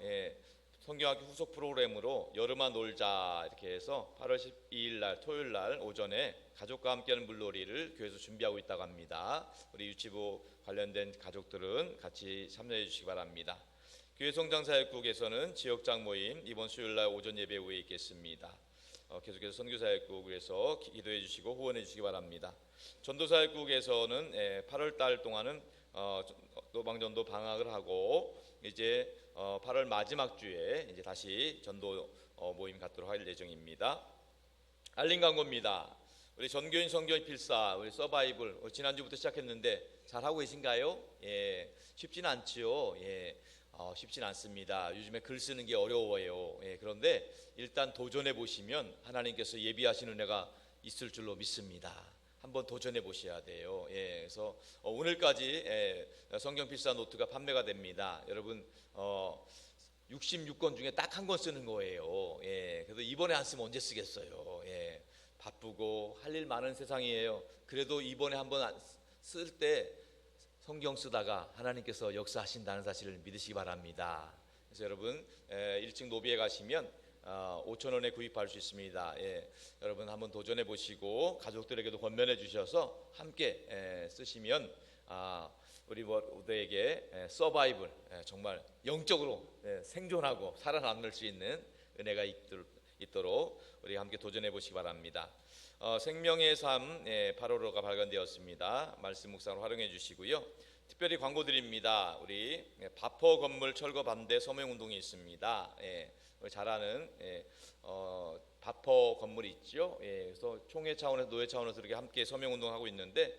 성경학교 후속 프로그램으로 여름아 놀자 이렇게 해서 8월 12일 날 토요일 날 오전에 가족과 함께하는 물놀이를 교회에서 준비하고 있다고 합니다. 우리 유치부 관련된 가족들은 같이 참여해 주시기 바랍니다. 교회 성장사역국에서는 지역장 모임 이번 수요일 날 오전 예배 후에 있겠습니다. 계속해서 선교사역국에서 기도해 주시고 후원해 주시기 바랍니다. 전도사역국에서는 8월 달 동안은 노방전도 방학을 하고 이제 8월 마지막 주에 이제 다시 전도 모임 갖도록 할 예정입니다. 알림 광고입니다. 우리 전교인 성경 필사 우리 서바이벌 지난주부터 시작했는데 잘 하고 계신가요? 쉽지는 않지요. 쉽지는 않습니다. 요즘에 글 쓰는 게 어려워요. 그런데 일단 도전해 보시면 하나님께서 예비하신 은혜가 있을 줄로 믿습니다. 한번 도전해 보셔야 돼요. 그래서 오늘까지 성경 필사 노트가 판매가 됩니다. 여러분 66권 중에 딱 한 권 쓰는 거예요. 그래도 이번에 안 쓰면 언제 쓰겠어요. 바쁘고 할 일 많은 세상이에요. 그래도 이번에 한번 쓸 때 성경 쓰다가 하나님께서 역사하신다는 사실을 믿으시기 바랍니다. 그래서 여러분 1층 노비에 가시면 5,000원에 구입할 수 있습니다. 여러분 한번 도전해 보시고 가족들에게도 권면해 주셔서 함께 쓰시면 우리 모두에게 서바이벌 정말 영적으로 생존하고 살아남을 수 있는 은혜가 있도록 우리 함께 도전해 보시기 바랍니다. 생명의 삶 8월호가 발간되었습니다. 말씀 묵상을 활용해 주시고요. 특별히 광고 드립니다. 우리 바퍼 건물 철거 반대 서명 운동이 있습니다. 우리 잘 아는 바퍼 건물이 있죠. 그래서 총회 차원에서 노회 차원에서 이렇게 함께 서명 운동하고 있는데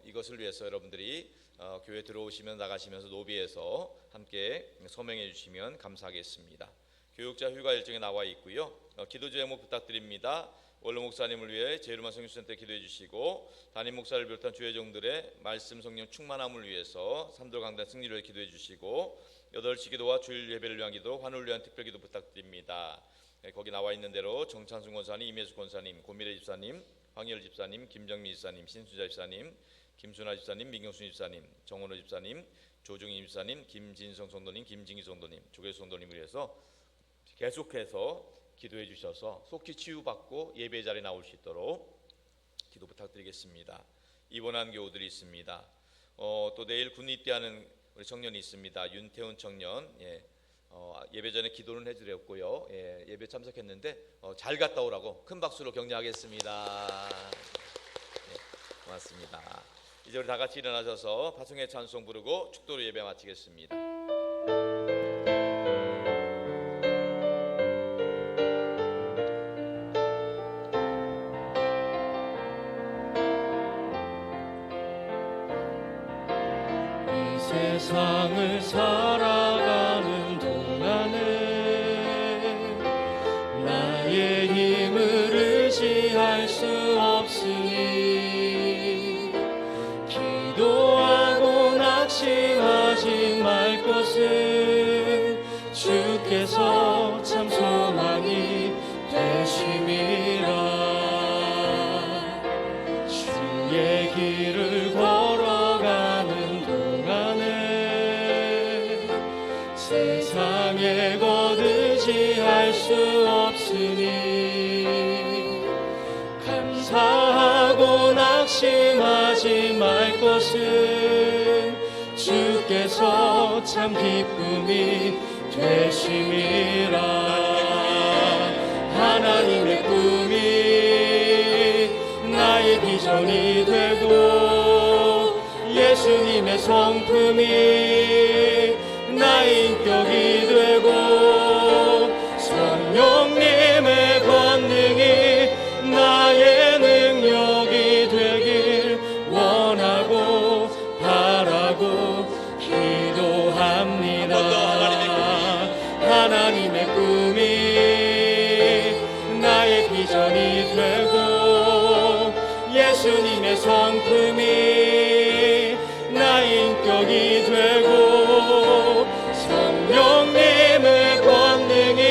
이것을 위해서 여러분들이 교회 들어오시면 나가시면서 노비에서 함께 서명해 주시면 감사하겠습니다. 교육자 휴가 일정에 나와 있고요. 기도 제목 부탁드립니다. 원로 목사님을 위해 제일만 성교센터에 기도해 주시고 담임 목사를 비롯한 주회종들의 말씀 성령 충만함을 위해서 삼돌 강단 승리를 위해 기도해 주시고 8시 기도와 주일 예배를 위한 기도, 환우를 위한 특별 기도 부탁드립니다. 거기 나와 있는 대로 정찬순 권사님, 임혜수 권사님, 고미래 집사님, 황희열 집사님, 김정미 집사님, 신수자 집사님, 김순아 집사님, 민경순 집사님, 정원호 집사님, 조중희 집사님, 김진성 성도님, 김진기 성도님, 조계수 성도님을 위해서 계속해서 기도해 주셔서 속히 치유받고 예배 자리에 나올 수 있도록 기도 부탁드리겠습니다. 입원한 교우들이 있습니다. 또 내일 군입대하는 우리 청년이 있습니다. 윤태훈 청년 예배 전에 기도는 해드렸고요. 예배 참석했는데 잘 갔다 오라고 큰 박수로 격려하겠습니다. 고맙습니다. 이제 우리 다 같이 일어나셔서 파송의 찬송 부르고 축도로 예배 마치겠습니다. 세상을 살아가는 동안에 나의 힘을 의지할 수 없으니 기도하고 낙심하지 말 알 수 없으니 감사하고 낙심하지 말 것은 주께서 참 기쁨이 되심이라. 하나님의 꿈이 나의 비전이 되고 예수님의 성품이 나의 인격이 되고 성령님의 권능이 나의 능력이 되길 원하고 바라고 기도합니다. 하나님의 꿈이 나의 비전이 되고 예수님의 성품이 나의 인격이 되고 성령님의 권능이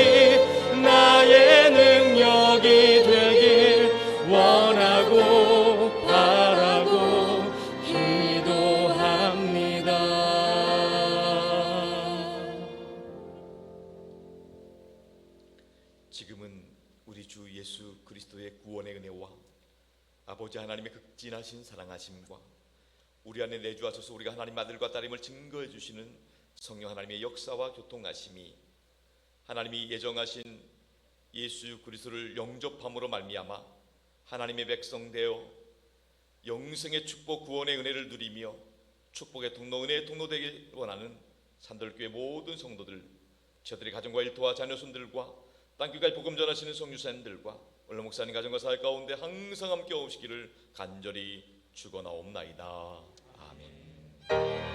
나의 능력이 되길 원하고 바라고 기도합니다. 지금은 우리 주 예수 그리스도의 구원의 은혜와 아버지 하나님의 극진하신 사랑하심과 우리 안에 내주하셔서 우리가 하나님 아들과 딸임을 증거해 주시는 성령 하나님의 역사와 교통하심이 하나님이 예정하신 예수 그리스도를 영접함으로 말미암아 하나님의 백성 되어 영생의 축복 구원의 은혜를 누리며 축복의 통로 은혜의 통로 되길 원하는 산돌교회 모든 성도들, 저들의 가정과 일터와 자녀손들과 땅끝까지 복음 전하시는 성유사님들과 원로 목사님 가정과 사회 가운데 항상 함께 오시기를 간절히 축원하옵나이다. 아멘.